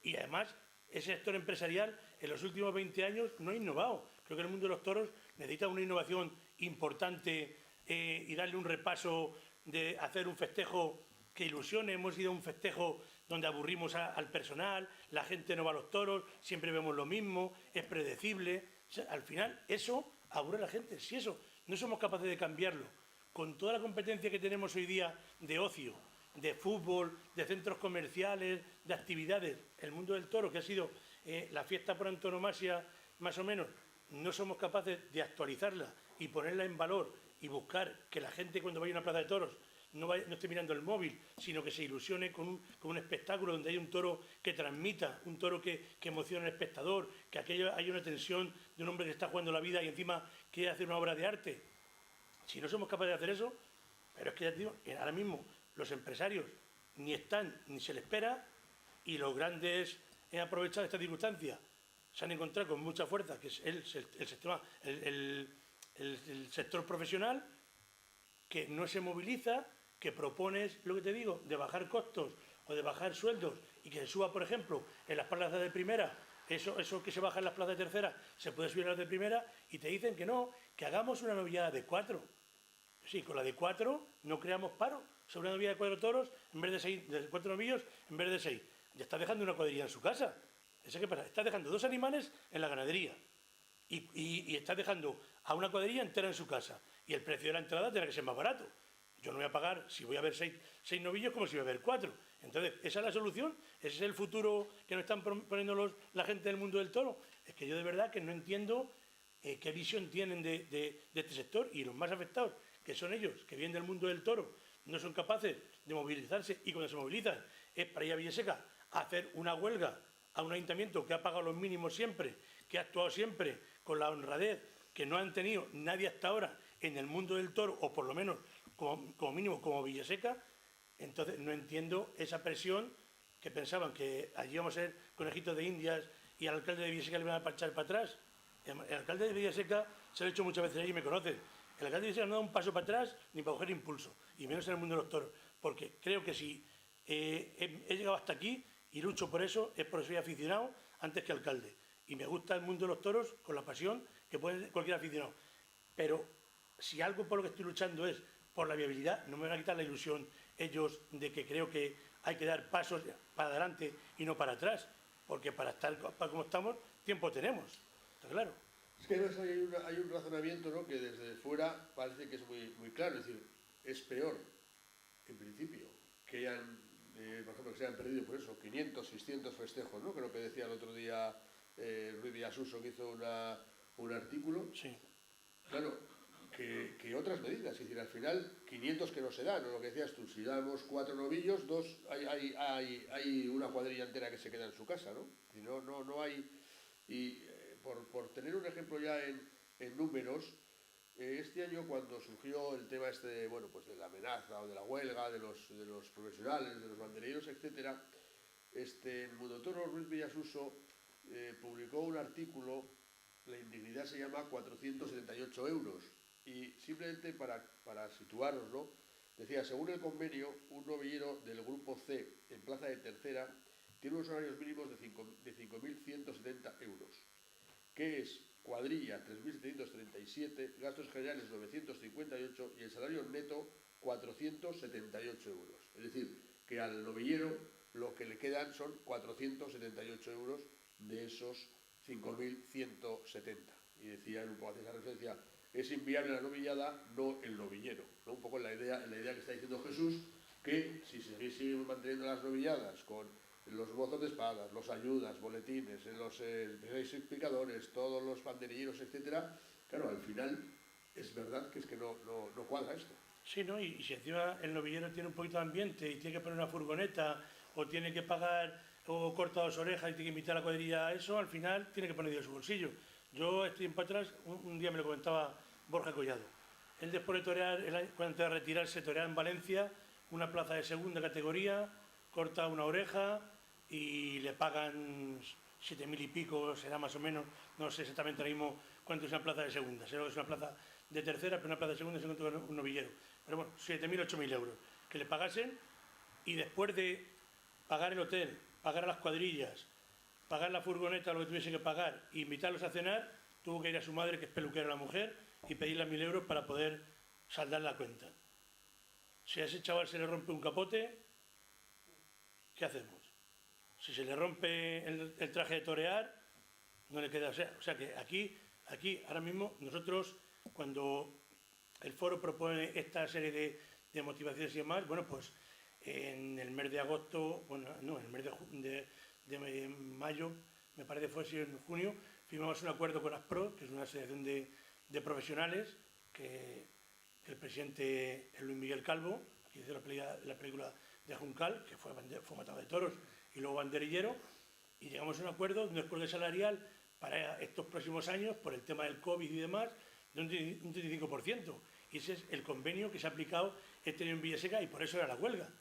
Y además, ese sector empresarial en los últimos 20 años no ha innovado. Creo que el mundo de los toros necesita una innovación importante y darle un repaso de hacer un festejo que ilusione. Hemos ido a un festejo donde aburrimos al personal, la gente no va a los toros, siempre vemos lo mismo, es predecible. O sea, al final, eso aburre a la gente. Si eso no somos capaces de cambiarlo, con toda la competencia que tenemos hoy día de ocio, de fútbol, de centros comerciales, de actividades, el mundo del toro, que ha sido la fiesta por antonomasia, más o menos, no somos capaces de actualizarla y ponerla en valor y buscar que la gente cuando vaya a una plaza de toros no esté mirando el móvil, sino que se ilusione con un espectáculo donde hay un toro que transmita, un toro que emocione al espectador, que aquello haya una tensión de un hombre que está jugando la vida y encima quiere hacer una obra de arte. Si no somos capaces de hacer eso, pero es que ya te digo, ahora mismo los empresarios ni están ni se les espera y los grandes han aprovechado esta circunstancia, se han encontrado con mucha fuerza, que es el sector profesional, que no se moviliza, que propones, lo que te digo, de bajar costos o de bajar sueldos y que se suba, por ejemplo, en las plazas de primera, eso que se baja en las plazas de tercera, se puede subir a las de primera y te dicen que no, que hagamos una novillada de 4. Sí, con la de 4 no creamos paro. Sobre una novillada de 4 toros, en vez de 6, de 4 novillos, en vez de 6. Ya está dejando una cuadrilla en su casa. ¿Eso qué pasa? Está dejando 2 animales en la ganadería y está dejando a una cuadrilla entera en su casa. Y el precio de la entrada tendrá que ser más barato. Yo no voy a pagar, si voy a ver 6 novillos, como si voy a ver 4. Entonces, ¿esa es la solución? ¿Ese es el futuro que nos están poniendo la gente del mundo del toro? Es que yo de verdad que no entiendo qué visión tienen de este sector, y los más afectados, que son ellos, que vienen del mundo del toro, no son capaces de movilizarse, y cuando se movilizan es para ir a Villaseca a hacer una huelga a un ayuntamiento que ha pagado los mínimos siempre, que ha actuado siempre con la honradez que no han tenido nadie hasta ahora en el mundo del toro, o por lo menos como mínimo como Villaseca. Entonces no entiendo esa presión, que pensaban que allí íbamos a ser conejitos de indias y al alcalde de Villaseca le iban a parchar para atrás. El alcalde de Villaseca, se lo he hecho muchas veces allí y me conocen, el alcalde de Villaseca no da un paso para atrás ni para coger impulso, y menos en el mundo de los toros, porque creo que si he llegado hasta aquí y lucho por eso, es porque soy aficionado antes que alcalde, y me gusta el mundo de los toros con la pasión que puede tener cualquier aficionado. Pero si algo por lo que estoy luchando es por la viabilidad, no me van a quitar la ilusión ellos de que creo que hay que dar pasos para adelante y no para atrás, porque para estar como estamos, tiempo tenemos, está claro. Es que además hay un razonamiento, ¿no?, que desde fuera parece que es muy claro. Es decir, es peor, en principio, que hayan, por ejemplo, que se hayan perdido, por eso, 500, 600 festejos, ¿no?, que lo que decía el otro día Ruiz Villasuso, que hizo un artículo. Sí. Claro, que otras medidas. Es decir, al final, 500 que no se dan, ¿no?, lo que decías tú, si damos 4 novillos, hay una cuadrilla entera que se queda en su casa, ¿no? Y no hay... Y por tener un ejemplo ya en números, este año, cuando surgió el tema bueno, pues de la amenaza o de la huelga de los profesionales, de los banderilleros, etcétera, el Mundotoro Ruiz Villasuso publicó un artículo, la indignidad se llama 478 euros, y simplemente para situarnos, ¿no?, decía, según el convenio, un novillero del grupo C en plaza de tercera tiene unos salarios mínimos de 5.170 euros, que es cuadrilla 3.737, gastos generales 958 y el salario neto 478 euros. Es decir, que al novillero lo que le quedan son 478 euros de esos 5.170. Y decía, un poco hacia esa referencia, es inviable la novillada, no el novillero, ¿no? Un poco en la idea que está diciendo Jesús, que si seguimos manteniendo las novilladas con los mozos de espadas, los ayudas, boletines, los explicadores, todos los banderilleros, etcétera, claro, al final es verdad que es que no cuadra esto. Sí, ¿no? Y si encima el novillero tiene un poquito de ambiente y tiene que poner una furgoneta o tiene que pagar o corta 2 orejas y tiene que invitar a la cuadrilla a eso, al final tiene que poner de su bolsillo. Yo estoy tiempo atrás, un día me lo comentaba Borja Collado. Él después de torear, antes de retirarse, torear en Valencia, una plaza de segunda categoría, corta una oreja y le pagan 7.000 y pico, será más o menos, no sé exactamente ahora mismo cuánto es una plaza de segunda, será que es una plaza de tercera, pero una plaza de segunda se encontró un novillero. Pero bueno, 7.000, 8.000 euros. Que le pagasen y después de pagar el hotel, pagar a las cuadrillas, pagar la furgoneta, lo que tuviese que pagar, e invitarlos a cenar, tuvo que ir a su madre, que es peluquera la mujer, y pedirle 1.000 euros para poder saldar la cuenta. Si a ese chaval se le rompe un capote, ¿qué hacemos? Si se le rompe el traje de torear, no le queda. O sea que aquí ahora mismo nosotros, cuando el foro propone esta serie de motivaciones y demás, bueno, pues en el mes de agosto, bueno, no, en el mes de mayo, me parece que fue así, en junio, firmamos un acuerdo con ASPRO, que es una asociación de profesionales, que el presidente es Luis Miguel Calvo, que hizo la película de Juncal, que fue matador de toros y luego banderillero, y llegamos a un acuerdo de un descuento salarial para estos próximos años, por el tema del COVID y demás, de un 35%. Y ese es el convenio que se ha aplicado este año en Villaseca, y por eso era la huelga.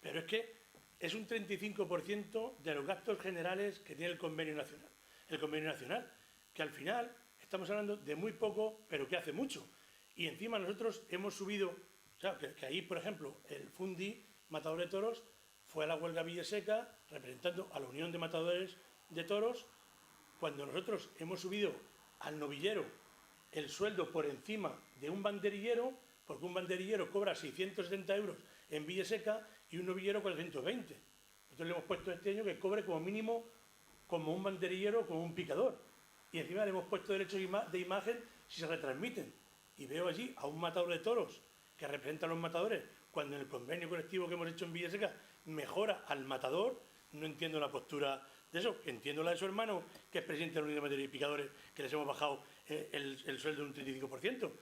Pero es que es un 35% de los gastos generales que tiene el convenio nacional. El convenio nacional, que al final estamos hablando de muy poco, pero que hace mucho. Y encima nosotros hemos subido, o sea, que ahí, por ejemplo, el Fundi, matador de toros, fue a la huelga Villaseca representando a la Unión de Matadores de Toros, cuando nosotros hemos subido al novillero el sueldo por encima de un banderillero, porque un banderillero cobra 670 euros en Villaseca y un novillero 420. Nosotros le hemos puesto este año que cobre como mínimo como un banderillero, como un picador. Y encima le hemos puesto derechos de imagen si se retransmiten. Y veo allí a un matador de toros que representa a los matadores, cuando en el convenio colectivo que hemos hecho en Villaseca mejora al matador. No entiendo la postura de eso. Entiendo la de su hermano, que es presidente de la Unión de Matadores y Picadores, que les hemos bajado el sueldo de un 35%.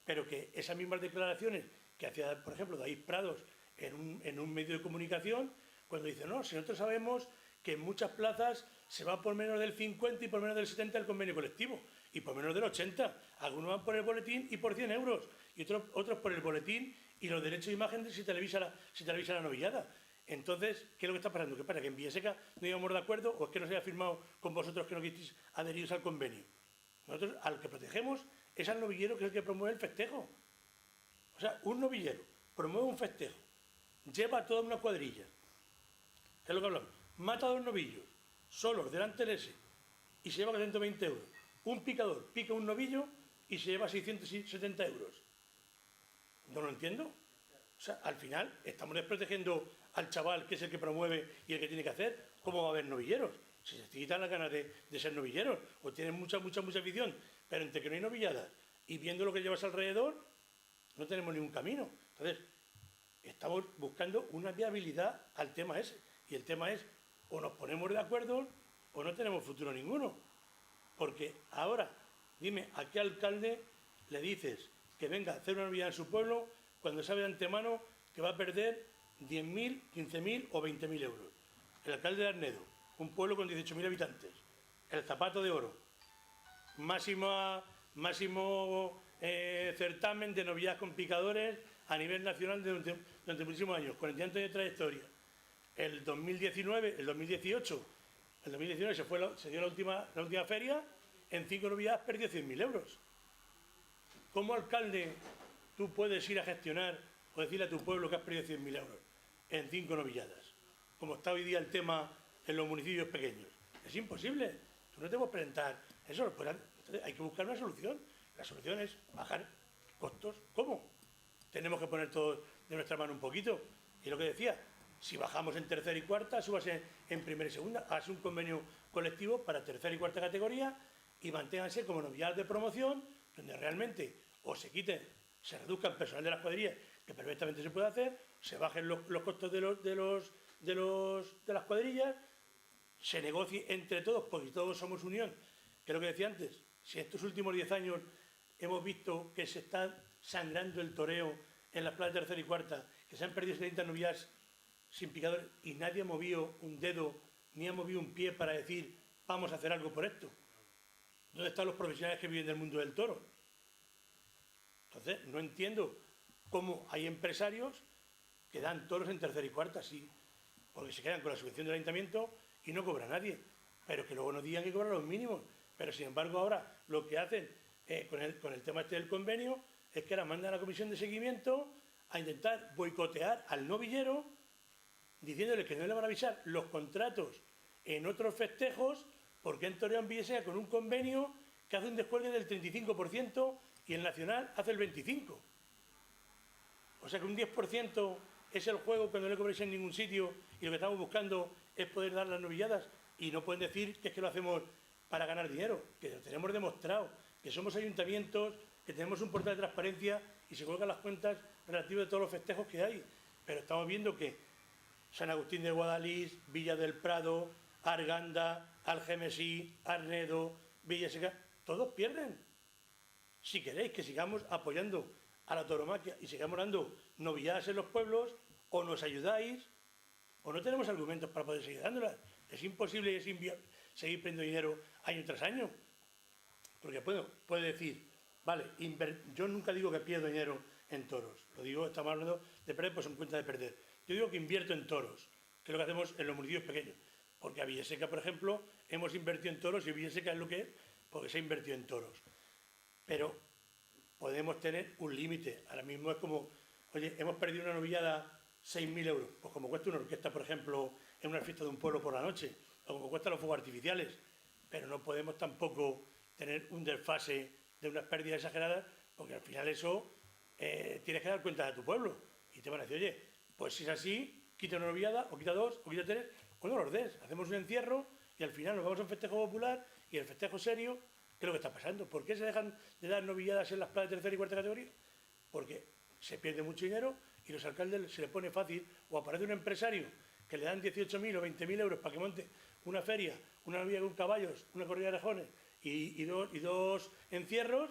Pero que esas mismas declaraciones que hacía, por ejemplo, David Prados en un medio de comunicación, cuando dice, no, si nosotros sabemos que en muchas plazas se va por menos del 50 y por menos del 70 el convenio colectivo, y por menos del 80. Algunos van por el boletín y por 100 euros, y otros por el boletín y los derechos de imagen si televisa la novillada. Entonces, ¿qué es lo que está pasando? ¿Qué pasa? ¿Que en Villaseca no íbamos de acuerdo, o es que no se haya firmado con vosotros que no quisisteis adheriros al convenio? Nosotros al que protegemos es al novillero, que es el que promueve el festejo. O sea, un novillero promueve un festejo, lleva toda una cuadrilla, que es lo que hablamos, mata a 2 novillos, solos, delante de ese, y se lleva 420 euros. Un picador pica un novillo y se lleva 670 euros. No lo entiendo. O sea, al final estamos desprotegiendo al chaval, que es el que promueve y el que tiene que hacer. ¿Cómo va a haber novilleros? Si se te quitan las ganas de ser novilleros, o tienen mucha afición, pero entre que no hay novilladas y viendo lo que llevas alrededor, no tenemos ningún camino. Entonces, estamos buscando una viabilidad al tema ese. Y el tema es, o nos ponemos de acuerdo o no tenemos futuro ninguno. Porque ahora, dime, ¿a qué alcalde le dices que venga a hacer una novillada en su pueblo cuando sabe de antemano que va a perder 10.000, 15.000 o 20.000 euros? El alcalde de Arnedo, un pueblo con 18.000 habitantes, el Zapato de Oro, máximo certamen de novilladas con picadores a nivel nacional durante muchísimos años, 40 años de trayectoria. El 2019 se dio la última feria, en 5 novilladas perdió 100.000 euros. ¿Cómo alcalde tú puedes ir a gestionar o decirle a tu pueblo que has perdido 100.000 euros en 5 novilladas? Como está hoy día el tema en los municipios pequeños. Es imposible. Tú no te puedes presentar eso. Entonces hay que buscar una solución. La solución es bajar costos. ¿Cómo? Tenemos que poner todos de nuestra mano un poquito. Y lo que decía, si bajamos en tercera y cuarta, súbase en primera y segunda, hace un convenio colectivo para tercera y cuarta categoría y manténganse como novilladas de promoción, donde realmente o se reduzca el personal de las cuadrillas, que perfectamente se puede hacer, se bajen los costos de las cuadrillas, se negocie entre todos, porque todos somos unión, que es lo que decía antes. Si estos últimos 10 años hemos visto que se está sangrando el toreo en las plazas de tercera y cuarta, que se han perdido 70 novilladas sin picadores y nadie ha movido un dedo ni ha movido un pie para decir vamos a hacer algo por esto. ¿Dónde están los profesionales que viven del mundo del toro? Entonces, no entiendo cómo hay empresarios que dan toros en tercera y cuarta, sí, porque se quedan con la subvención del ayuntamiento y no cobra nadie, pero que luego nos digan que cobran los mínimos. Pero sin embargo ahora lo que hacen con el tema este del convenio, es que ahora mandan a la comisión de seguimiento a intentar boicotear al novillero, diciéndole que no le van a avisar los contratos en otros festejos, porque han toreado en Villaseca con un convenio que hace un descuelgue del 35% y el Nacional hace el 25%. O sea que un 10% es el juego cuando no le cobréis en ningún sitio y lo que estamos buscando es poder dar las novilladas, y no pueden decir que es que lo hacemos para ganar dinero, que lo tenemos demostrado, que somos ayuntamientos, que tenemos un portal de transparencia y se colocan las cuentas relativas de todos los festejos que hay. Pero estamos viendo que San Agustín de Guadalís, Villa del Prado, Arganda, Algemesí, Arnedo, Villaseca, todos pierden. Si queréis que sigamos apoyando a la tauromaquia y sigamos dando novilladas en los pueblos, o nos ayudáis, o no tenemos argumentos para poder seguir dándolas. Es imposible y es inviable seguir perdiendo dinero año tras año. Porque puede decir, vale, yo nunca digo que pierdo dinero en toros. Lo digo, estamos hablando de perder, pues en cuenta de perder. Yo digo que invierto en toros, que es lo que hacemos en los municipios pequeños. Porque a Villaseca, por ejemplo, hemos invertido en toros, y Villaseca es lo que es porque se ha invertido en toros. Pero podemos tener un límite. Ahora mismo es como, oye, hemos perdido una novillada 6.000 euros, pues como cuesta una orquesta, por ejemplo, en una fiesta de un pueblo por la noche, o como cuestan los fuegos artificiales, pero no podemos tampoco tener un desfase de unas pérdidas exageradas, porque al final eso tienes que dar cuenta de tu pueblo, y te van a decir, oye, pues si es así, quita una novillada, o quita dos, o quita tres, o no los des, hacemos un encierro, y al final nos vamos a un festejo popular, y el festejo serio, ¿qué es lo que está pasando? ¿Por qué se dejan de dar novilladas en las plazas de tercera y cuarta categoría? Porque se pierde mucho dinero y los alcaldes se les pone fácil, o aparece un empresario que le dan 18.000 o 20.000 euros para que monte una feria, una novilla con caballos, una corrida de rejones y dos encierros,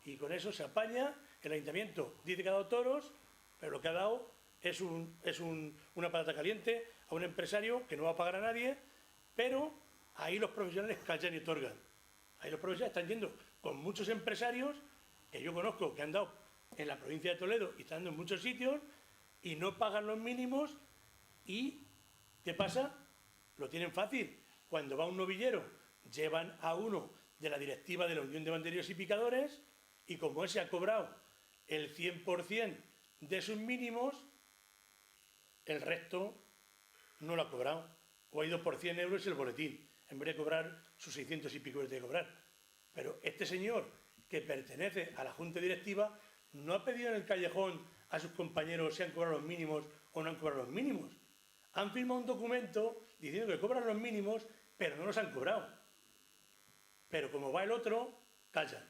y con eso se apaña. El ayuntamiento dice que ha dado toros, pero lo que ha dado es una patata caliente a un empresario que no va a pagar a nadie, pero ahí los profesionales callan y otorgan. Ahí los profesionales están yendo con muchos empresarios que yo conozco, que han dado en la provincia de Toledo y están dando en muchos sitios, y no pagan los mínimos. ¿Y qué pasa? Lo tienen fácil. Cuando va un novillero, llevan a uno de la directiva de la Unión de Banderilleros y Picadores, y como ese ha cobrado el 100% de sus mínimos, el resto no lo ha cobrado, o ha ido por 100 euros el boletín, en vez de cobrar sus 600 y pico que tiene que cobrar. Pero este señor, que pertenece a la Junta Directiva, no ha pedido en el callejón a sus compañeros si han cobrado los mínimos o no han cobrado los mínimos. Han firmado un documento diciendo que cobran los mínimos, pero no los han cobrado. Pero como va el otro, callan.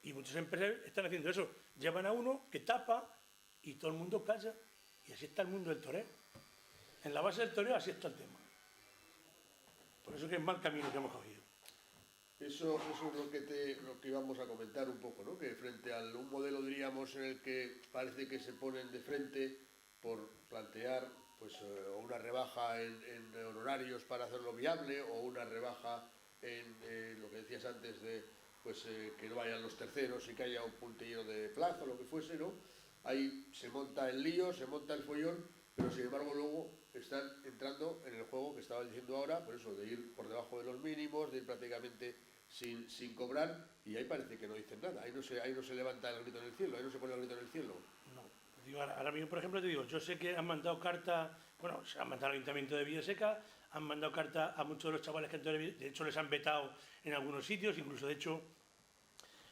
Y muchos empresarios están haciendo eso. Llevan a uno que tapa y todo el mundo calla. Y así está el mundo del toreo. En la base del toreo así está el tema. Por eso que es mal camino que hemos cogido. Eso es lo que íbamos a comentar un poco, ¿no? Que frente a un modelo, diríamos, en el que parece que se ponen de frente por plantear pues una rebaja en honorarios para hacerlo viable, o una rebaja en lo que decías antes de pues que no vayan los terceros y que haya un puntillo de plazo, lo que fuese, ¿no? Ahí se monta el lío, se monta el follón, pero sin embargo luego están entrando en el juego que estaba diciendo ahora, por eso, de ir por debajo de los mínimos, de ir prácticamente sin cobrar, y ahí parece que no dicen nada, ahí no se levanta el grito en el cielo, ahí no se pone el grito en el cielo. No. Digo, ahora mismo, por ejemplo, te digo, yo sé que han mandado carta, bueno, se han mandado al Ayuntamiento de Villaseca, han mandado carta a muchos de los chavales que han toreado, de hecho les han vetado en algunos sitios, incluso de hecho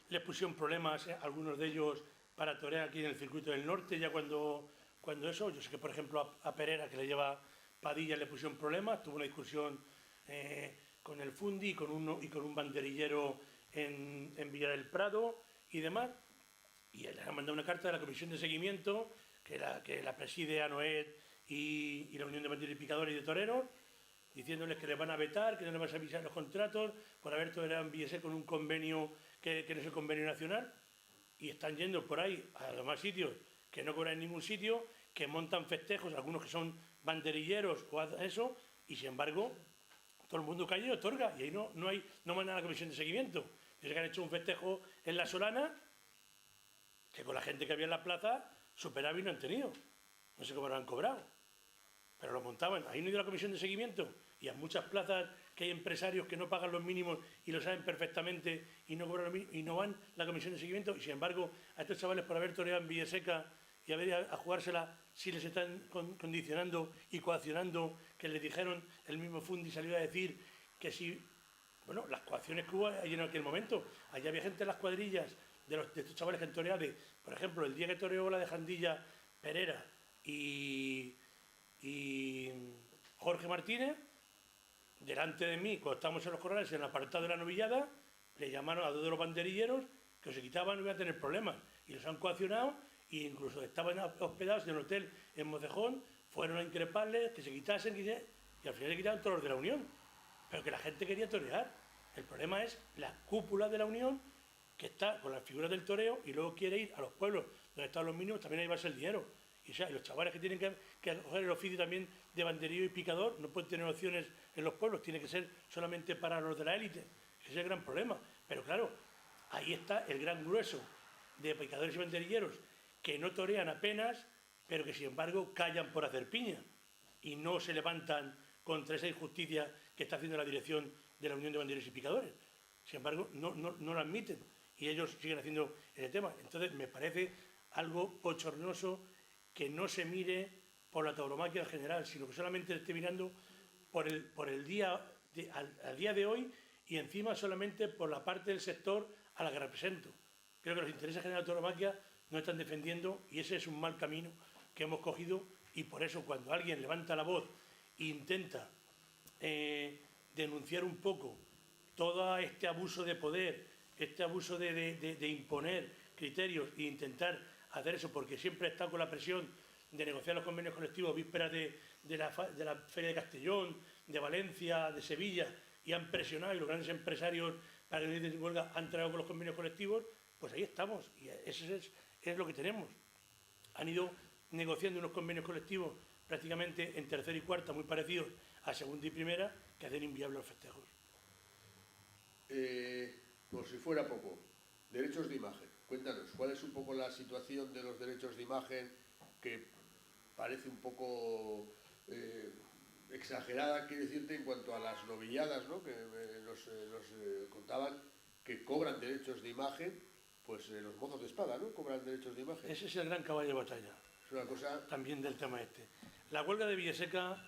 les pusieron problemas algunos de ellos para torear aquí en el circuito del norte, ya cuando eso, yo sé que por ejemplo a Pereira, que le lleva Padilla, le pusieron problemas, tuvo una discusión con el Fundi y con un banderillero en Villa del Prado y demás, y les han mandado una carta de la Comisión de Seguimiento, que la preside Anoet y la Unión de Banderilleros y Picadores y de Toreros, diciéndoles que les van a vetar, que no les van a avisar los contratos por haber toreado en Villaseca con un convenio que no es el convenio nacional, y están yendo por ahí a los demás sitios que no cobran en ningún sitio, que montan festejos, algunos que son banderilleros o eso, y sin embargo todo el mundo calla y otorga, y ahí no mandan a la Comisión de Seguimiento. Yo sé que han hecho un festejo en La Solana, que con la gente que había en la plaza, superávit no han tenido, no sé cómo lo han cobrado, pero lo montaban, ahí no ha ido la Comisión de Seguimiento, y a muchas plazas que hay empresarios que no pagan los mínimos y lo saben perfectamente y no cobran los mínimos y no van la comisión de seguimiento, y sin embargo a estos chavales por haber toreado en Villaseca y haber a jugársela, si les están condicionando y coaccionando, que les dijeron, el mismo Fundi salió a decir que si, bueno, las coacciones que hubo allí en aquel momento, allí había gente en las cuadrillas de estos chavales que han toreado, por ejemplo, el día que toreó la de Jandilla Pereira y Jorge Martínez, delante de mí, cuando estábamos en los corrales, en el apartado de la novillada, le llamaron a dos de los banderilleros que se quitaban y iban a tener problemas. Y los han coaccionado e incluso estaban hospedados en un hotel en Mocejón, fueron a increparles, que se quitasen, y al final le quitaron todos los de la Unión. Pero que la gente quería torear. El problema es la cúpula de la Unión, que está con las figuras del toreo y luego quiere ir a los pueblos donde están los mínimos, también ahí va a ser el dinero. Y, o sea, los chavales que tienen que coger el oficio también de banderillo y picador no pueden tener opciones en los pueblos, tiene que ser solamente para los de la élite. Ese es el gran problema. Pero claro, ahí está el gran grueso de picadores y banderilleros que no torean apenas, pero que sin embargo callan por hacer piña y no se levantan contra esa injusticia que está haciendo la dirección de la Unión de Banderilleros y Picadores. Sin embargo, no lo admiten y ellos siguen haciendo ese tema. Entonces, me parece algo bochornoso que no se mire por la tauromaquia en general, sino que solamente esté mirando por el día al día de hoy y encima solamente por la parte del sector a la que represento. Creo que los intereses generales de la tauromaquia no están defendiendo y ese es un mal camino que hemos cogido, y por eso cuando alguien levanta la voz e intenta denunciar un poco todo este abuso de poder, este abuso de imponer criterios e intentar hacer eso, porque siempre está con la presión de negociar los convenios colectivos vísperas de la Feria de Castellón, de Valencia, de Sevilla, y han presionado, y los grandes empresarios para que no den huelga han traído con los convenios colectivos, pues ahí estamos, y eso es lo que tenemos. Han ido negociando unos convenios colectivos prácticamente en tercera y cuarta, muy parecidos a segunda y primera, que hacen inviables los festejos. Por si fuera poco, derechos de imagen. Cuéntanos, ¿cuál es un poco la situación de los derechos de imagen, que parece un poco exagerada, quiero decirte, en cuanto a las novilladas, ¿no? Que nos contaban que cobran derechos de imagen, pues los mozos de espada, ¿no? Cobran derechos de imagen. Ese es el gran caballo de batalla. Es una cosa... También del tema este. La huelga de Villaseca,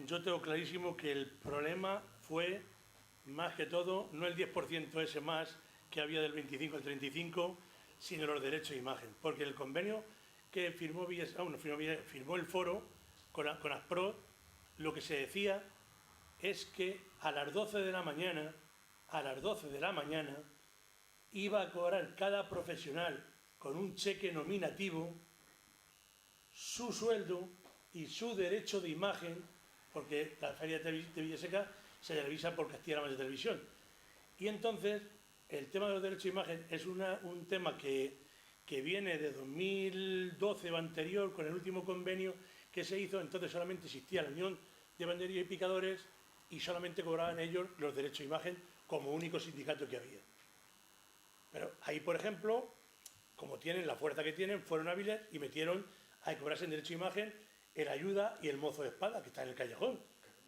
yo tengo clarísimo que el problema fue, más que todo, no el 10% ese más que había del 25 al 35, sino los derechos de imagen. Porque el convenio que firmó Villaseca, firmó el foro con ASPRO, lo que se decía es que a las 12 de la mañana, iba a cobrar cada profesional con un cheque nominativo su sueldo y su derecho de imagen, porque la Feria de Villaseca se televisa por Castilla-La Mancha Televisión. Y entonces, el tema de los derechos de imagen es un tema que viene de 2012 o anterior, con el último convenio que se hizo. Entonces solamente existía la Unión de Banderilleros y Picadores y solamente cobraban ellos los derechos de imagen como único sindicato que había. Pero ahí, por ejemplo, como tienen la fuerza que tienen, fueron hábiles y metieron a cobrarse en derecho de imagen el ayuda y el mozo de espada, que está en el callejón.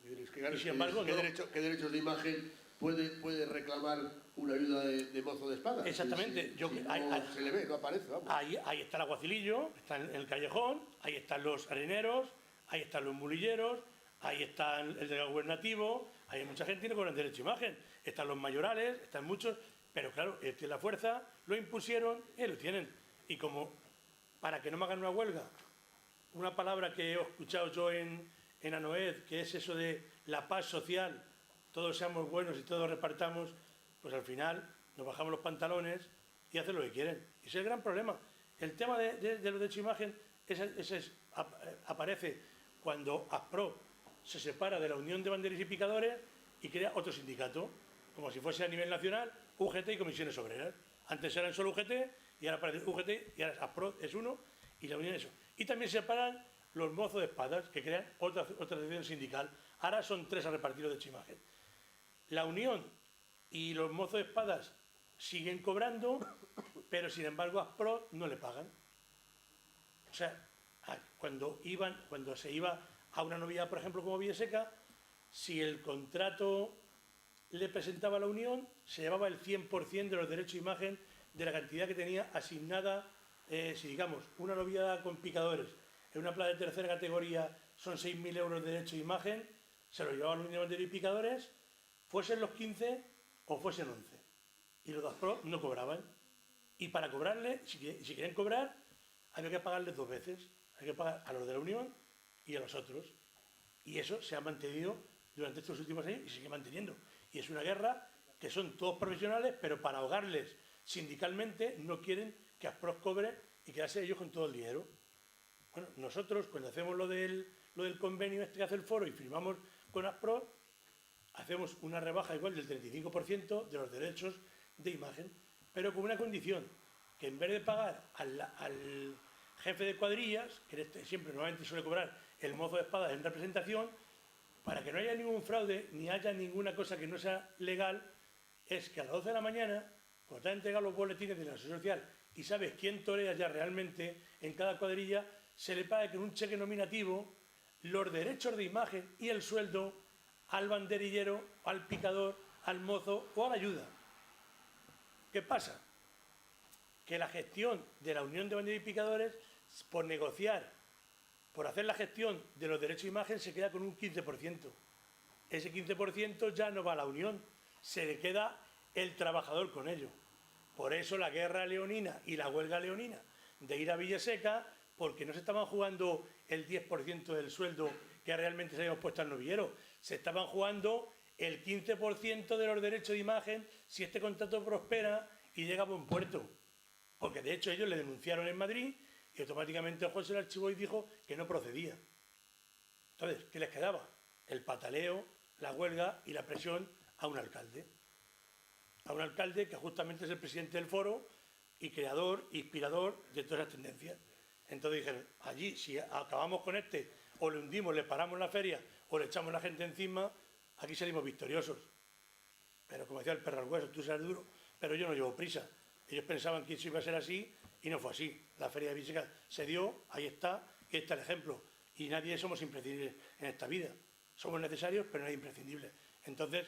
Y sin embargo, ¿qué derechos de imagen puede reclamar una ayuda de mozo de espada? Exactamente. Se le ve, no aparece. Vamos. Ahí está el aguacilillo, está en el callejón, ahí están los areneros, ahí están los mulilleros, ahí está el delegado gubernativo, hay mucha gente que no cobra derecho de imagen, están los mayorales, están muchos, pero claro, él tiene la fuerza, lo impusieron y lo tienen. Y como para que no me hagan una huelga, una palabra que he escuchado yo en Anoed, que es eso de la paz social, todos seamos buenos y todos repartamos, pues al final nos bajamos los pantalones y hacen lo que quieren. Ese es el gran problema. El tema de los derechos de imagen aparece cuando ASPRO se separa de la Unión de Banderilleros y Picadores y crea otro sindicato, como si fuese a nivel nacional, UGT y Comisiones Obreras. Antes eran solo UGT y ahora aparece UGT y ahora ASPRO es uno y la Unión es eso. Y también se separan los mozos de espadas, que crean otra sección sindical. Ahora son 3 a repartir los derechos de imagen. La Unión y los mozos de espadas siguen cobrando, pero sin embargo a ASPRO no le pagan. O sea, cuando se iba a una novillada, por ejemplo, como Villaseca, si el contrato le presentaba a la Unión, se llevaba el 100% de los derechos de imagen de la cantidad que tenía asignada. Si digamos, una novillada con picadores en una plaza de tercera categoría son 6.000 euros de derecho de imagen, se lo llevaba la Unión de Banderillos y Picadores, fuesen los 15 o fuesen 11. Y los ASPRO no cobraban. Y para cobrarle, si quieren cobrar, había que pagarles 2 veces. Hay que pagar a los de la Unión y a los otros. Y eso se ha mantenido durante estos últimos años y sigue manteniendo. Y es una guerra que son todos profesionales, pero para ahogarles sindicalmente no quieren que ASPRO cobre y quedarse ellos con todo el dinero. Bueno, nosotros cuando hacemos lo del convenio este que hace el foro y firmamos con ASPRO, hacemos una rebaja igual del 35% de los derechos de imagen, pero con una condición, que en vez de pagar al jefe de cuadrillas, que siempre normalmente suele cobrar el mozo de espadas en representación, para que no haya ningún fraude ni haya ninguna cosa que no sea legal, es que a las 12 de la mañana, cuando te han entregado los boletines de la Seguridad Social y sabes quién torea ya realmente en cada cuadrilla, se le paga con un cheque nominativo los derechos de imagen y el sueldo al banderillero, al picador, al mozo o a la ayuda. ¿Qué pasa? Que la gestión de la Unión de Banderillos y Picadores, por negociar, por hacer la gestión de los derechos de imagen, se queda con un 15%. Ese 15% ya no va a la Unión, se le queda el trabajador con ello. Por eso la guerra leonina y la huelga leonina de ir a Villaseca, porque no se estaban jugando el 10% del sueldo que realmente se había puesto al novillero, se estaban jugando el 15% de los derechos de imagen si este contrato prospera y llega a buen puerto. Porque de hecho ellos le denunciaron en Madrid y automáticamente el juez se lo archivó y dijo que no procedía. Entonces, ¿qué les quedaba? El pataleo, la huelga y la presión a un alcalde. A un alcalde que justamente es el presidente del foro y creador, inspirador de todas esas tendencias. Entonces dijeron, allí si acabamos con este, o le hundimos, le paramos la feria, o le echamos la gente encima, aquí salimos victoriosos. Pero como decía el perro al hueso, tú serás duro, pero yo no llevo prisa. Ellos pensaban que eso iba a ser así y no fue así. La feria de Villaseca se dio, ahí está, y está el ejemplo. Y nadie somos imprescindibles en esta vida. Somos necesarios, pero no es imprescindible. Entonces,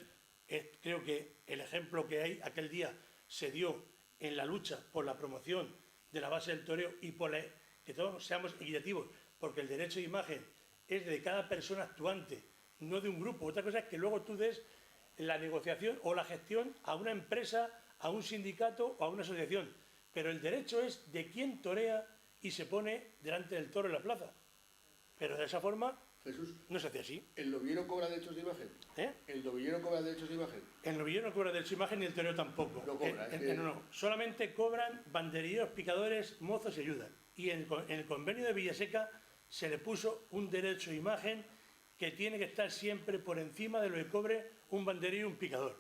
creo que el ejemplo que hay aquel día se dio en la lucha por la promoción de la base del toreo y por que todos seamos equitativos, porque el derecho de imagen es de cada persona actuante, no de un grupo. Otra cosa es que luego tú des la negociación o la gestión a una empresa, a un sindicato o a una asociación. Pero el derecho es de quien torea y se pone delante del toro en la plaza. Pero de esa forma, Jesús, no se hace así. ¿el novillero cobra derechos de imagen? ¿El novillero cobra derechos de imagen? El novillero no cobra derechos de imagen ni el torero tampoco. No cobra, no. Solamente cobran banderilleros, picadores, mozos y ayudas. Y en el convenio de Villaseca se le puso un derecho de imagen que tiene que estar siempre por encima de lo que cobre un banderillo y un picador.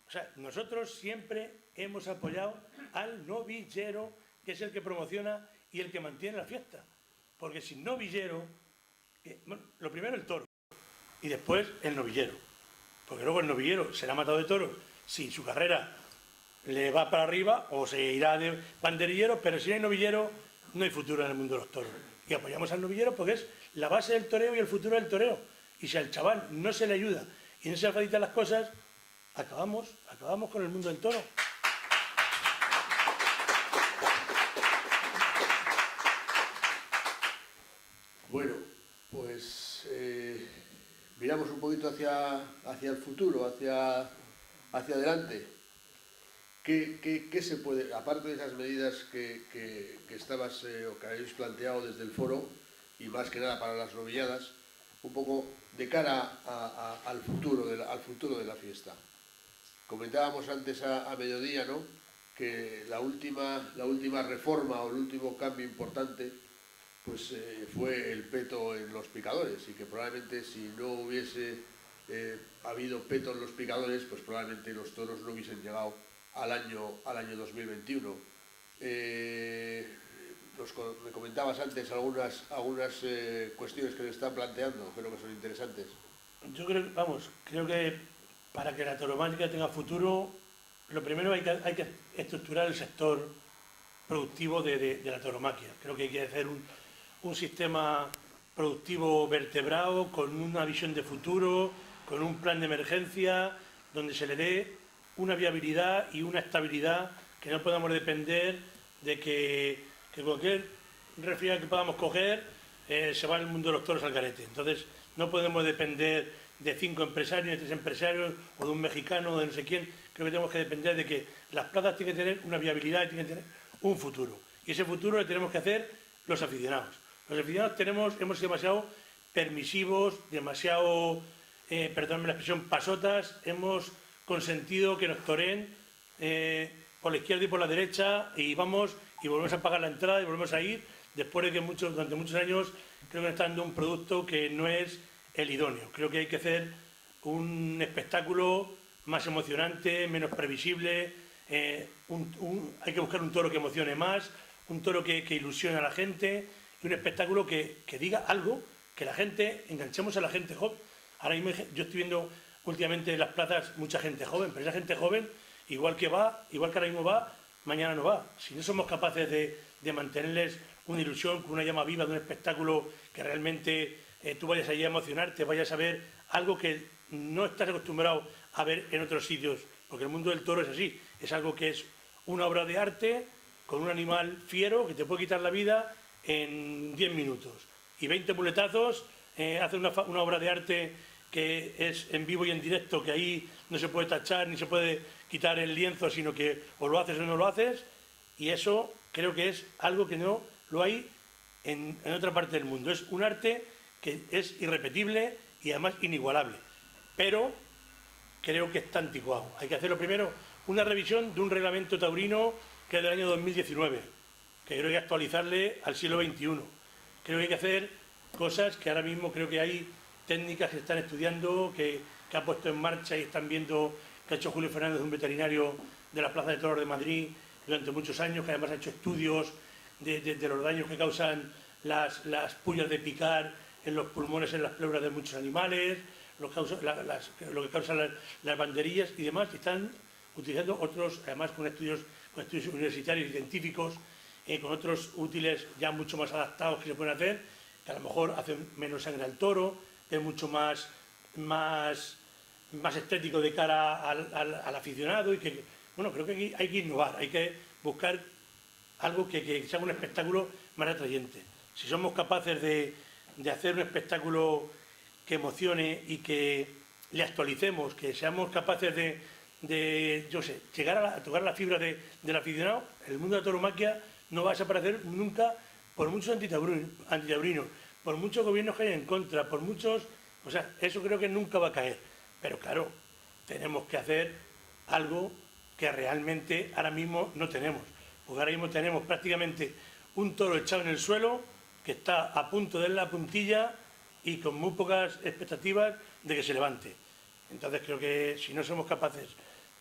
O sea, nosotros siempre hemos apoyado al novillero, que es el que promociona y el que mantiene la fiesta. Porque sin novillero, bueno, lo primero el toro y después el novillero. Porque luego el novillero será matado de toros si su carrera le va para arriba o se irá de banderillero, pero si no hay novillero no hay futuro en el mundo de los toros. Y apoyamos al novillero porque es la base del toreo y el futuro del toreo. Y si al chaval no se le ayuda y no se le facilitan las cosas, acabamos con el mundo del toro. Bueno, pues miramos un poquito hacia el futuro, hacia adelante. ¿Qué se puede, aparte de esas medidas que estabas o que habéis planteado desde el foro, y más que nada para las novilladas, un poco de cara al futuro de la fiesta? Comentábamos antes a mediodía, ¿no?, que la última reforma o el último cambio importante pues fue el peto en los picadores, y que probablemente si no hubiese habido peto en los picadores, pues probablemente los toros no hubiesen llegado al año 2021. Me comentabas antes algunas cuestiones que le están planteando, creo que son interesantes. Yo creo que para que la tauromáquia tenga futuro, lo primero hay que estructurar el sector productivo de la tauromaquia. Creo que hay que hacer un sistema productivo vertebrado, con una visión de futuro, con un plan de emergencia, donde se le dé una viabilidad y una estabilidad, que no podamos depender de que cualquier resfriado que podamos coger se va el mundo de los toros al garete. Entonces no podemos depender de 5 empresarios, de 3 empresarios, o de un mexicano, o de no sé quién. Creo que tenemos que depender de que las plazas tienen que tener una viabilidad y tienen que tener un futuro. Y ese futuro lo tenemos que hacer los aficionados. Los aficionados hemos sido demasiado permisivos, demasiado, perdóname la expresión, pasotas. Hemos consentido que nos toreen por la izquierda y por la derecha, y vamos y volvemos a pagar la entrada y volvemos a ir, después de que durante muchos años creo que nos están dando un producto que no es el idóneo. Creo que hay que hacer un espectáculo más emocionante, menos previsible, hay que buscar un toro que emocione más, un toro que ilusione a la gente, y un espectáculo que diga algo, que la gente, enganchemos a la gente joven. Ahora mismo yo estoy viendo últimamente en las plazas mucha gente joven, pero esa gente joven, igual que ahora mismo va, mañana no va. Si no somos capaces de mantenerles una ilusión, con una llama viva de un espectáculo que realmente tú vayas allí a emocionarte, vayas a ver algo que no estás acostumbrado a ver en otros sitios, porque el mundo del toro es así, es algo que es una obra de arte con un animal fiero que te puede quitar la vida en 10 minutos, y 20 muletazos hace una obra de arte que es en vivo y en directo, que ahí no se puede tachar ni se puede quitar el lienzo, sino que o lo haces o no lo haces, y eso creo que es algo que no lo hay en otra parte del mundo. Es un arte que es irrepetible y además inigualable, pero creo que está anticuado. Hay que hacerlo primero una revisión de un reglamento taurino que es del año 2019, que creo que hay que actualizarle al siglo XXI. Creo que hay que hacer cosas que ahora mismo creo que hay técnicas que se están estudiando, que ha puesto en marcha y están viendo, que ha hecho Julio Fernández, un veterinario de la Plaza de Toros de Madrid durante muchos años, que además ha hecho estudios de los daños que causan las pullas de picar en los pulmones, en las pleuras de muchos animales, lo que causan las banderillas y demás, y están utilizando otros, además con estudios universitarios y científicos, con otros útiles ya mucho más adaptados que se pueden hacer, que a lo mejor hacen menos sangre al toro, es mucho más estético de cara al aficionado, y que, bueno, creo que aquí hay que innovar, hay que buscar algo que sea un espectáculo más atrayente. Si somos capaces de hacer un espectáculo que emocione y que le actualicemos, que seamos capaces de llegar a tocar la fibra del aficionado, el mundo de la tauromaquia no va a desaparecer nunca, por muchos antitaurinos, por muchos gobiernos que haya en contra, por muchos... O sea, eso creo que nunca va a caer. Pero claro, tenemos que hacer algo que realmente ahora mismo no tenemos. Porque ahora mismo tenemos prácticamente un toro echado en el suelo, que está a punto de la puntilla y con muy pocas expectativas de que se levante. Entonces creo que si no somos capaces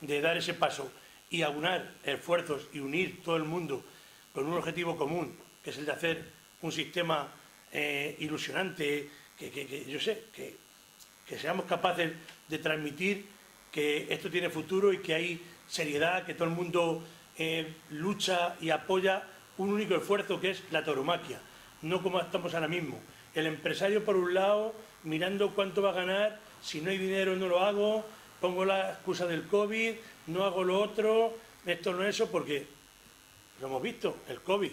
de dar ese paso y aunar esfuerzos y unir todo el mundo con un objetivo común, que es el de hacer un sistema ilusionante, que seamos capaces de transmitir que esto tiene futuro y que hay seriedad, que todo el mundo lucha y apoya un único esfuerzo, que es la tauromaquia, no como estamos ahora mismo. El empresario por un lado mirando cuánto va a ganar, si no hay dinero no lo hago, pongo la excusa del COVID, no hago lo otro, esto no eso, porque lo hemos visto, el COVID.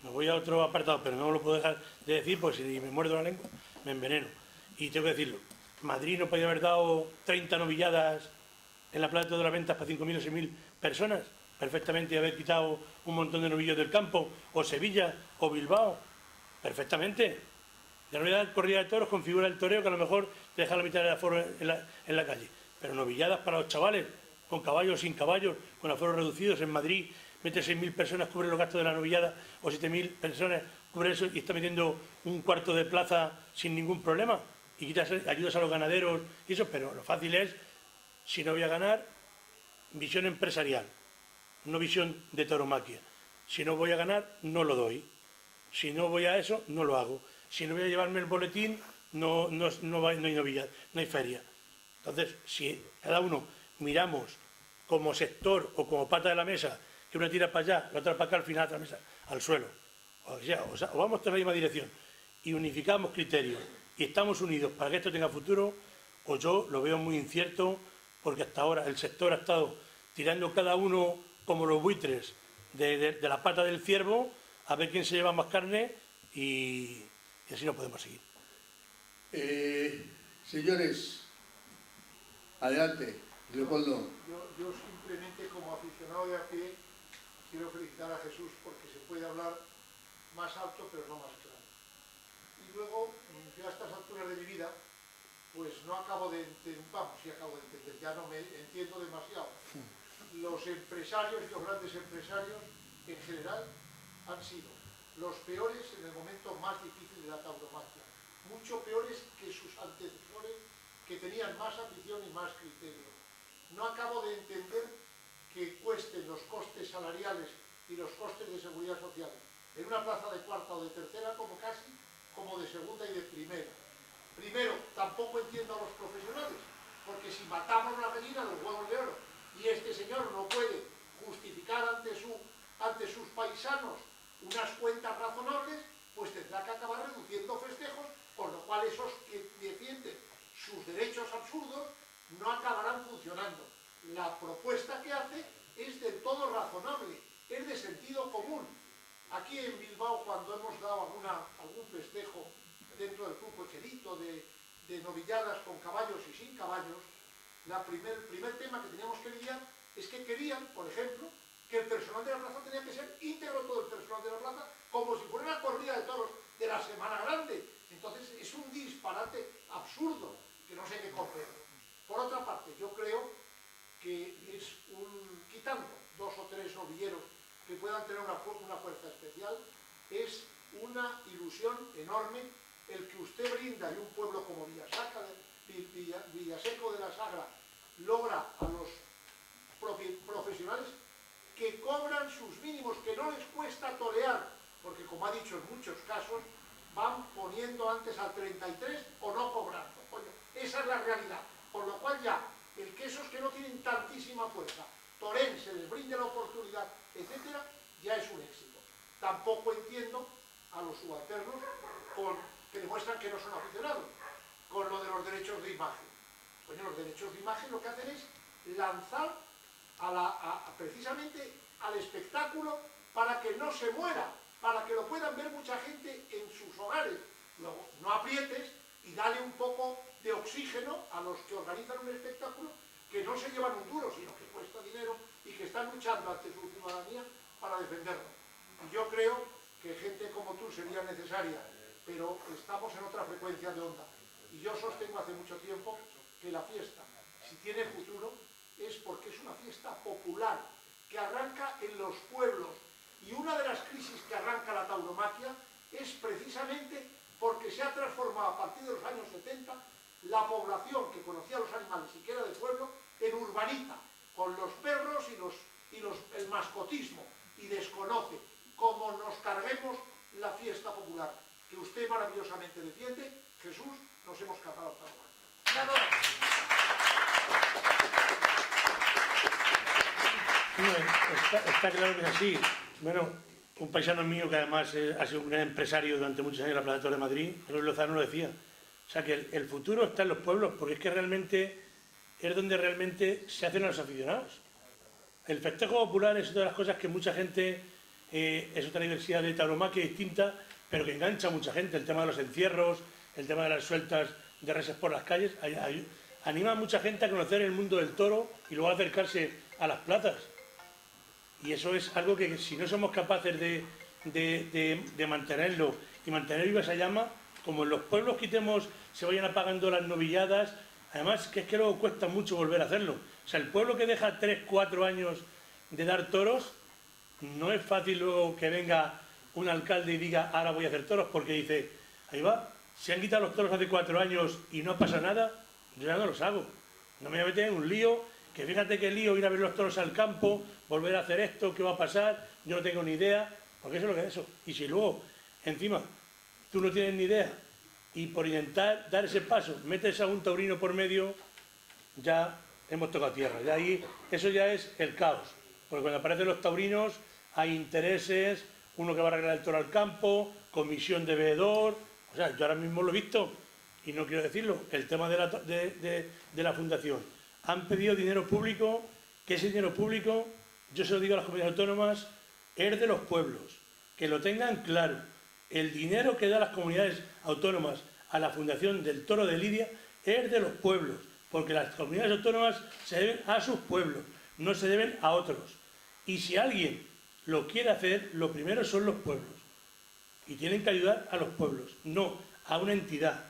Me voy a otro apartado, pero no lo puedo dejar de decir, porque si me muerdo la lengua me enveneno. Y tengo que decirlo, Madrid no podía haber dado 30 novilladas en la Plaza de las Ventas para 5.000 o 6.000 personas, perfectamente, y haber quitado un montón de novillos del campo, o Sevilla, o Bilbao, perfectamente. Ya no voy a dar corrida de toros con figura del toreo, que a lo mejor te deja la mitad del aforo en la calle, pero novilladas para los chavales, con caballos, sin caballos, con aforos reducidos. En Madrid mete 6.000 personas, cubre los gastos de la novillada, o 7.000 personas, cubre eso, y está metiendo un cuarto de plaza sin ningún problema, y ayudas a los ganaderos y eso. Pero lo fácil es, si no voy a ganar, visión empresarial, no visión de tauromaquia. Si no voy a ganar, no lo doy. Si no voy a eso, no lo hago. Si no voy a llevarme el boletín, no hay novilla, no hay feria. Entonces, si cada uno miramos como sector o como pata de la mesa, que una tira para allá, la otra para acá, al final de la mesa, al suelo, o vamos en la misma dirección, y unificamos criterios y estamos unidos para que esto tenga futuro, o yo lo veo muy incierto, porque hasta ahora el sector ha estado tirando cada uno como los buitres de la pata del ciervo a ver quién se lleva más carne y así no podemos seguir. Señores, adelante, Leopoldo. Yo simplemente como aficionado de a pie quiero felicitar a Jesús porque se puede hablar más alto pero no más claro. Y luego, yo a estas alturas de mi vida, pues no acabo de entender, sí acabo de entender, ya no me entiendo demasiado. Los empresarios y los grandes empresarios en general han sido los peores en el momento más difícil de la tauromaquia, mucho peores que sus antecesores que tenían más ambición y más criterio. No acabo de entender que cuesten los costes salariales y los costes de seguridad social en una plaza de cuarta o de tercera como casi como de segunda y de primera. Primero, tampoco entiendo a los profesionales, porque si matamos la gallina los huevos de oro y este señor no puede justificar ante sus paisanos unas cuentas razonables, pues tendrá que acabar reduciendo festejos, con lo cual esos que defienden sus derechos absurdos no acabarán funcionando. La propuesta que hace es del todo razonable, es de sentido común. Aquí en Bilbao, cuando hemos dado algún festejo dentro del club cocherito de novilladas con caballos y sin caballos, el primer tema que teníamos que lidiar es que querían, por ejemplo, que el personal de la plaza tenía que ser íntegro, todo el personal de la plaza, como si fuera una corrida de toros de la Semana Grande. Entonces es un disparate absurdo que no sé qué coger. Por otra parte, yo creo que es quitando 2 o 3 novilleros que puedan tener una fuerza especial, es una ilusión enorme el que usted brinda y un pueblo como Villaseco de la Sagra logra a los profesionales que cobran sus mínimos, que no les cuesta torear, porque como ha dicho en muchos casos, van poniendo antes al 33 o no cobrando. Coño, esa es la realidad. Por lo cual ya, el que esos que no tienen tantísima fuerza, toren, se les brinde la oportunidad, etcétera, ya es un éxito. Tampoco entiendo a los subalternos que demuestran que no son aficionados, con lo de los derechos de imagen. Bueno, los derechos de imagen lo que hacen es lanzar precisamente al espectáculo para que no se muera, para que lo puedan ver mucha gente en sus hogares. Luego, no aprietes y dale un poco de oxígeno a los que organizan un espectáculo que no se llevan un duro, sino que cuesta dinero y que están luchando ante su ciudadanía para defenderlo. Y yo creo que gente como tú sería necesaria, pero estamos en otra frecuencia de onda. Y yo sostengo hace mucho tiempo que la fiesta, si tiene futuro, es porque es una fiesta popular, que arranca en los pueblos. Y una de las crisis que arranca la tauromaquia es precisamente porque se ha transformado a partir de los años 70 la población que conocía los animales y que era de pueblo en urbanita, con los perros y el mascotismo, y desconoce cómo nos carguemos la fiesta popular, que usted maravillosamente defiende. Jesús, nos hemos cargado hasta ahora. ¡Nada más! Está claro que es así. Bueno, un paisano mío que además ha sido un gran empresario durante muchos años en la Plaza de Toros de Madrid, Luis Lozano, lo decía. O sea, que el futuro está en los pueblos, porque es que realmente es donde realmente se hacen a los aficionados. El festejo popular es una de las cosas que mucha gente, es otra diversidad de tauromaquia distinta, pero que engancha a mucha gente. El tema de los encierros, el tema de las sueltas de reses por las calles, anima a mucha gente a conocer el mundo del toro y luego a acercarse a las plazas. Y eso es algo que si no somos capaces de mantenerlo y mantener viva esa llama, como en los pueblos quitemos, se vayan apagando las novilladas, además que es que luego cuesta mucho volver a hacerlo. O sea, el pueblo que deja 3, 4 años de dar toros, no es fácil luego que venga un alcalde y diga, ahora voy a hacer toros, porque dice, ahí va, se han quitado los toros hace 4 años y no pasa nada, yo ya no los hago. No me voy a meter en un lío, que fíjate qué lío ir a ver los toros al campo, volver a hacer esto, qué va a pasar, yo no tengo ni idea, porque eso es lo que es eso. Y si luego, encima, tú no tienes ni idea, y por intentar dar ese paso, metes a un taurino por medio, ya hemos tocado tierra. Ya ahí, eso ya es el caos. Porque cuando aparecen los taurinos, hay intereses, uno que va a arreglar el toro al campo, comisión de veedor. O sea, yo ahora mismo lo he visto, y no quiero decirlo, el tema de la fundación. han pedido dinero público, que ese dinero público, yo se lo digo a las comunidades autónomas, es de los pueblos, que lo tengan claro. El dinero que da las comunidades autónomas a la Fundación del Toro de Lidia es de los pueblos, porque las comunidades autónomas se deben a sus pueblos, no se deben a otros. Y si alguien lo quiere hacer, lo primero son los pueblos. Y tienen que ayudar a los pueblos, no a una entidad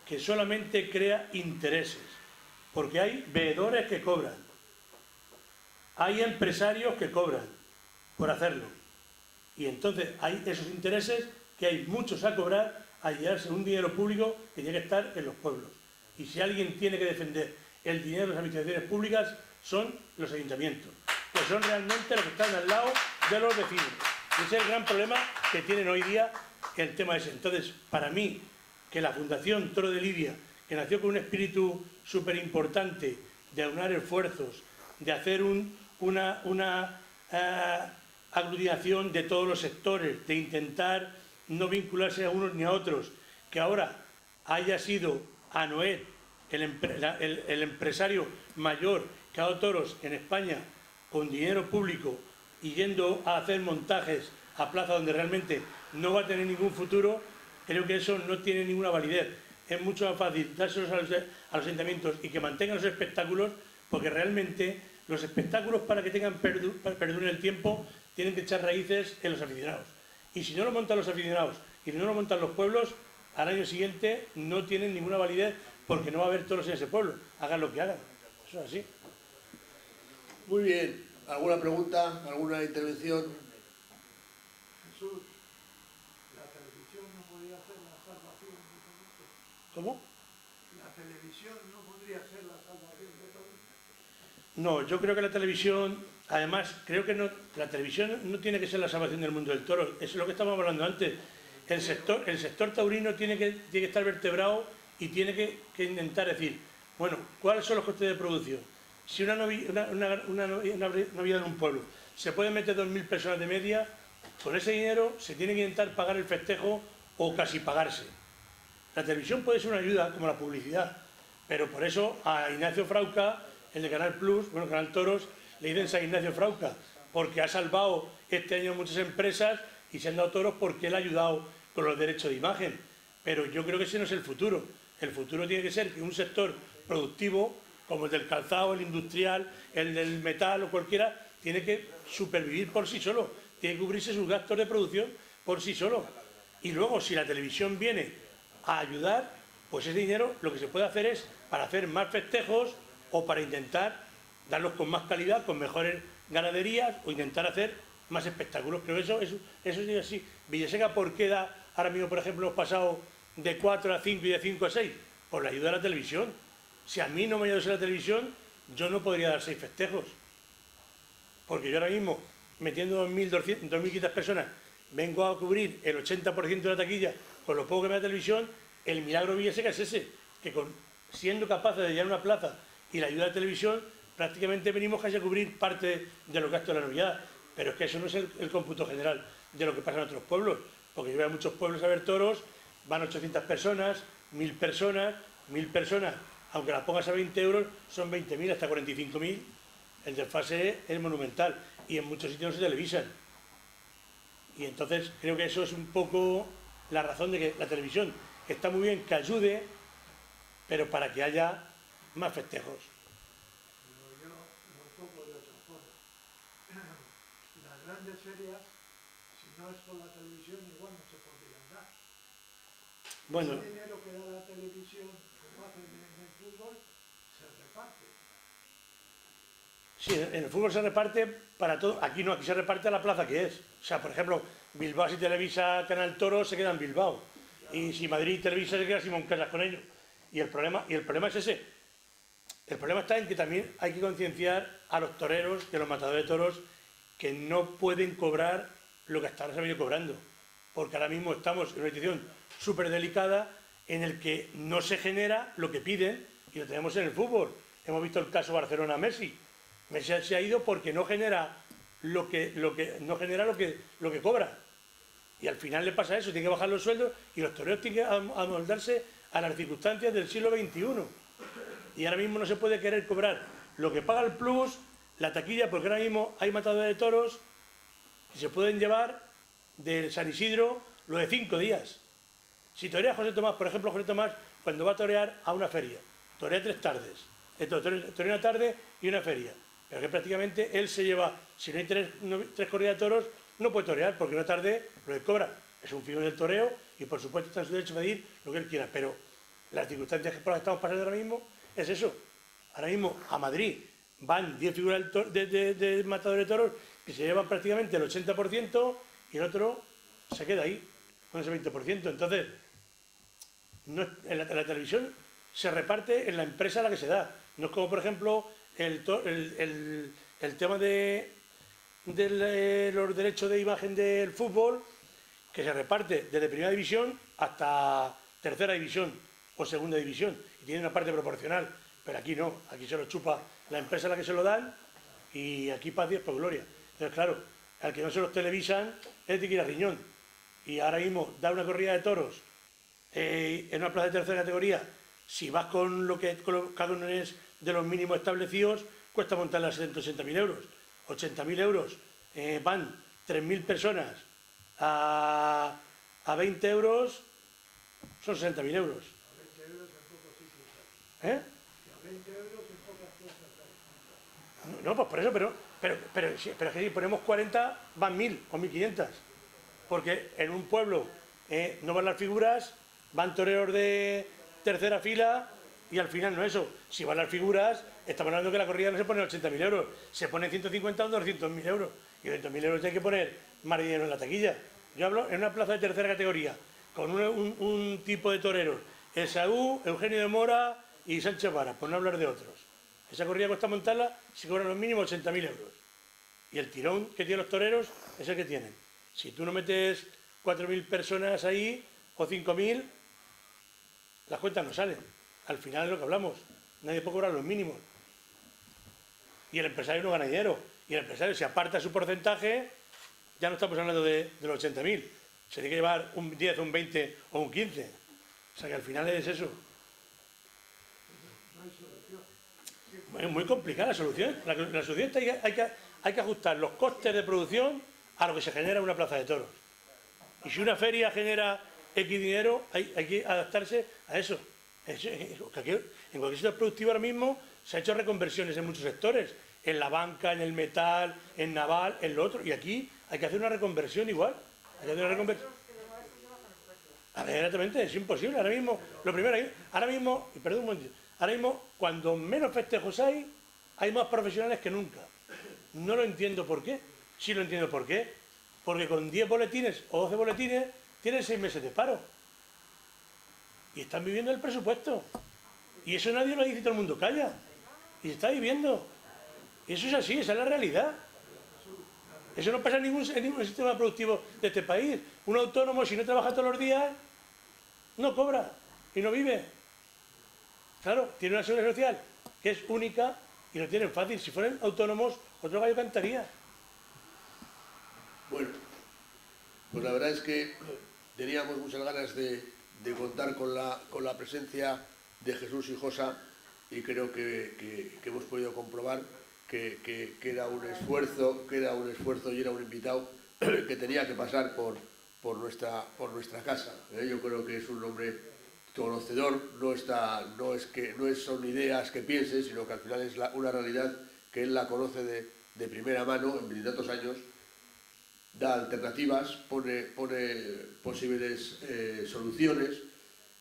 que solamente crea intereses. Porque hay veedores que cobran, hay empresarios que cobran por hacerlo. Y entonces hay esos intereses que hay muchos a cobrar a llevarse un dinero público que tiene que estar en los pueblos. Y si alguien tiene que defender el dinero de las administraciones públicas, son los ayuntamientos, que son realmente los que están al lado de los vecinos. Ese es el gran problema que tienen hoy día el tema ese. Entonces, para mí, que la Fundación Toro de Lidia, que nació con un espíritu súper importante de aunar esfuerzos, de hacer una aglutinación de todos los sectores, de intentar no vincularse a unos ni a otros, que ahora haya sido Anoet, el empresario mayor que ha dado toros en España con dinero público y yendo a hacer montajes a plaza donde realmente no va a tener ningún futuro, creo que eso no tiene ninguna validez. Es mucho más fácil dárselos a los ayuntamientos y que mantengan los espectáculos, porque realmente los espectáculos, para que perduren el tiempo, tienen que echar raíces en los aficionados. Y si no lo montan los aficionados y no lo montan los pueblos, al año siguiente no tienen ninguna validez, porque no va a haber toros en ese pueblo, hagan lo que hagan. Eso es así. Muy bien. ¿Alguna pregunta? ¿Alguna intervención? Jesús, la televisión no podría ser la salvación de todo esto. ¿Cómo? La televisión no podría ser la salvación de todo esto. No, yo creo que la televisión, además, creo que no, la televisión no tiene que ser la salvación del mundo del toro. Eso es lo que estábamos hablando antes. El sector taurino tiene que estar vertebrado y tiene que intentar decir, bueno, ¿cuáles son los costes de producción? Si una Navidad en un pueblo se pueden meter 2.000 personas de media, con ese dinero se tiene que intentar pagar el festejo o casi pagarse. La televisión puede ser una ayuda, como la publicidad, pero por eso a Ignacio Frauca, el de Canal Plus, bueno, Canal Toros, le dicen San Ignacio Frauca, porque ha salvado este año muchas empresas y se han dado toros porque él ha ayudado con los derechos de imagen. Pero yo creo que ese no es el futuro. El futuro tiene que ser que un sector productivo, como el del calzado, el industrial, el del metal o cualquiera, tiene que supervivir por sí solo, tiene que cubrirse sus gastos de producción por sí solo. Y luego, si la televisión viene a ayudar, pues ese dinero lo que se puede hacer es para hacer más festejos o para intentar darlos con más calidad, con mejores ganaderías o intentar hacer más espectáculos. Pero eso es así. Villaseca, ¿por qué da ahora mismo, por ejemplo, hemos pasado de 4 a 5 y de 5 a 6? Por la ayuda de la televisión. Si a mí no me ayudase la televisión, yo no podría dar 6 festejos. Porque yo ahora mismo, metiendo 2.500 personas, vengo a cubrir el 80% de la taquilla con lo poco que me da la televisión. El milagro de Villaseca es ese, que siendo capaces de llenar una plaza y la ayuda de la televisión, prácticamente venimos casi a cubrir parte de los gastos de la Navidad. Pero es que eso no es el cómputo general de lo que pasa en otros pueblos, porque yo voy a muchos pueblos a ver toros, van 800 personas, 1.000 personas, 1.000 personas, aunque las pongas a 20 euros, son 20.000 hasta 45.000, el desfase es monumental y en muchos sitios no se televisan. Y entonces creo que eso es un poco la razón de que la televisión está muy bien que ayude, pero para que haya más festejos. Pero yo lo pongo de otra forma. Las grandes ferias, si no es por la televisión, igual no se podrían dar. Bueno, El dinero que da la televisión, como hacen en el fútbol, se reparte. sí, en el fútbol se reparte para todo. Aquí no, aquí se reparte a la plaza que es. O sea, por ejemplo, Bilbao, si televisa Canal Toro, se queda en Bilbao. Y si Madrid televisa, se queda Simón Casas con ellos. Y el problema es ese. El problema está en que también hay que concienciar a los toreros y a los matadores de toros que no pueden cobrar lo que hasta ahora se ha venido cobrando. Porque ahora mismo estamos en una situación súper delicada en el que no se genera lo que piden, y lo tenemos en el fútbol. Hemos visto el caso Barcelona-Messi. Messi se ha ido porque no genera lo que cobra. Y al final le pasa eso, tiene que bajar los sueldos y los toreros tienen que amoldarse a las circunstancias del siglo XXI. Y ahora mismo no se puede querer cobrar lo que paga el plus, la taquilla, porque ahora mismo hay matadores de toros que se pueden llevar de San Isidro lo de 5 días. Si torea José Tomás, por ejemplo, José Tomás, cuando va a torear a una feria, torea 3 tardes, torea una tarde y una feria, pero que prácticamente él se lleva, si no hay tres corridas de toros, no puede torear, porque una tarde lo que cobra es un figurón del toreo y por supuesto está en su derecho a pedir lo que él quiera, pero las circunstancias por las que estamos pasando ahora mismo es eso. Ahora mismo a Madrid van 10 figuras de matadores de toros que se llevan prácticamente el 80% y el otro se queda ahí con ese 20%. Entonces, no, en la televisión se reparte en la empresa a la que se da. No es como, por ejemplo, el tema de los derechos de imagen del fútbol, que se reparte desde primera división hasta tercera división o segunda división y tiene una parte proporcional, pero aquí no, aquí se lo chupa la empresa a la que se lo dan y aquí paz Dios por gloria. Entonces, claro, al que no se los televisan es de que ir a riñón, y ahora mismo dar una corrida de toros en una plaza de tercera categoría, si vas con lo que con los cánones de los mínimos establecidos, cuesta montarla a 70.000 euros, 80.000 euros, van 3.000 personas a 20 euros, son 60.000 euros. ¿Eh? No, pues por eso, pero es que si ponemos 40 van 1.000 o 1.500, porque en un pueblo no van las figuras, van toreros de tercera fila y al final no eso. Si van las figuras, estamos hablando que la corrida no se pone 80.000 euros, se pone 150 o 200.000 euros, y 200.000 euros hay que poner más dinero en la taquilla. Yo hablo en una plaza de tercera categoría con un tipo de toreros, Esaú, Eugenio de Mora y Sánchez Vara, por no hablar de otros. Esa corrida cuesta montarla, se cobran los mínimos 80.000 euros. Y el tirón que tienen los toreros es el que tienen. Si tú no metes 4.000 personas ahí o 5.000, las cuentas no salen. Al final es lo que hablamos. Nadie puede cobrar los mínimos. Y el empresario no gana dinero. Y el empresario, si aparta su porcentaje, ya no estamos hablando de los 80.000. Se tiene que llevar un 10, un 20 o un 15. O sea que al final es eso. Es muy complicada la solución. La solución es que hay que ajustar los costes de producción a lo que se genera en una plaza de toros. Y si una feria genera X dinero, hay que adaptarse a eso. En cualquier sector productivo ahora mismo se han hecho reconversiones en muchos sectores. En la banca, en el metal, en naval, en lo otro. Y aquí hay que hacer una reconversión igual. Hay que hacer una reconversión. A ver, exactamente, es imposible. Ahora mismo, lo primero, ahora mismo, perdón un momentito, ahora mismo, cuando menos festejos hay más profesionales que nunca. No lo entiendo por qué. Sí lo entiendo por qué. Porque con 10 boletines o 12 boletines tienen 6 meses de paro. Y están viviendo el presupuesto. Y eso nadie lo dice y todo el mundo calla. Y se está viviendo. Y eso es así, esa es la realidad. Eso no pasa en ningún sistema productivo de este país. Un autónomo, si no trabaja todos los días, no cobra y no vive. Claro, tiene una seguridad social que es única y lo tienen fácil. Si fueran autónomos, otro gallo cantaría. Bueno, pues la verdad es que teníamos muchas ganas de contar con la presencia de Jesús Hinojosa, y creo que hemos podido comprobar que era un esfuerzo, y era un invitado que tenía que pasar por nuestra casa. Yo creo que es un hombre conocedor, no son ideas que piense, sino que al final es una realidad que él la conoce de primera mano en tantos años. Da alternativas, pone posibles soluciones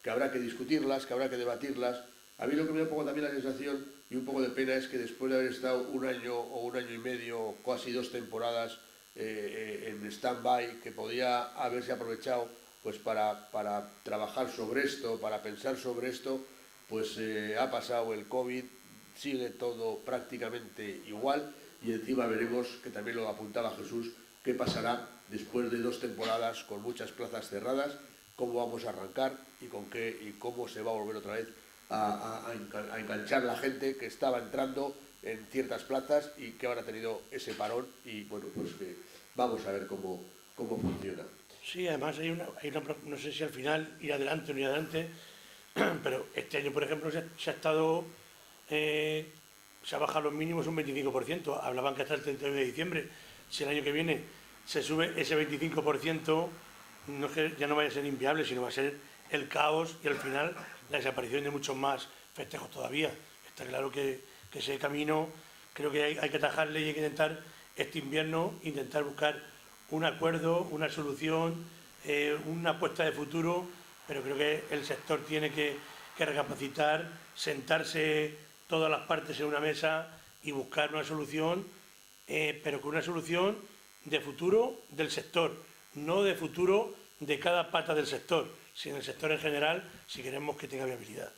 que habrá que discutirlas, que habrá que debatirlas. A mí lo que me da un poco también la sensación y un poco de pena es que después de haber estado un año o un año y medio, casi 2 temporadas en stand-by, que podía haberse aprovechado pues para trabajar sobre esto, para pensar sobre esto, pues ha pasado el COVID, sigue todo prácticamente igual, y encima veremos, que también lo apuntaba Jesús, qué pasará después de 2 temporadas con muchas plazas cerradas, cómo vamos a arrancar y cómo se va a volver otra vez a enganchar la gente que estaba entrando en ciertas plazas y que ahora ha tenido ese parón, y bueno, pues vamos a ver cómo funciona. Sí, además hay una, no sé si al final ir adelante o no ir adelante, pero este año, por ejemplo, se ha estado se ha bajado los mínimos un 25%, hablaban que hasta el 31 de diciembre, si el año que viene se sube ese 25%, no es que ya no vaya a ser inviable, sino va a ser el caos y al final la desaparición de muchos más festejos todavía. Está claro que ese camino creo que hay que atajarle y hay que intentar este invierno, intentar buscar un acuerdo, una solución, una apuesta de futuro, pero creo que el sector tiene que recapacitar, sentarse todas las partes en una mesa y buscar una solución, pero con una solución de futuro del sector, no de futuro de cada pata del sector, sino del sector en general, si queremos que tenga viabilidad.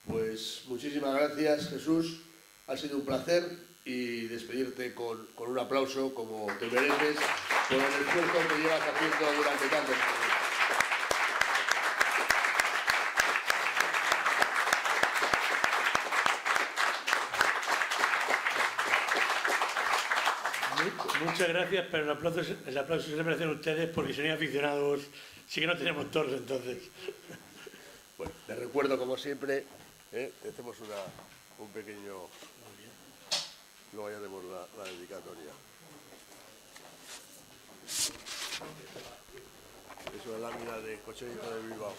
Pues muchísimas gracias, Jesús. Ha sido un placer y despedirte con un aplauso, como te mereces, por el esfuerzo que llevas haciendo durante tantos años. Muchas gracias, pero el aplauso se lo merecen ustedes porque son aficionados, sí que no tenemos toros entonces. Bueno, te recuerdo como siempre, te hacemos un pequeño... Luego ya haremos la dedicatoria. Es una lámina de Cocherito de Bilbao.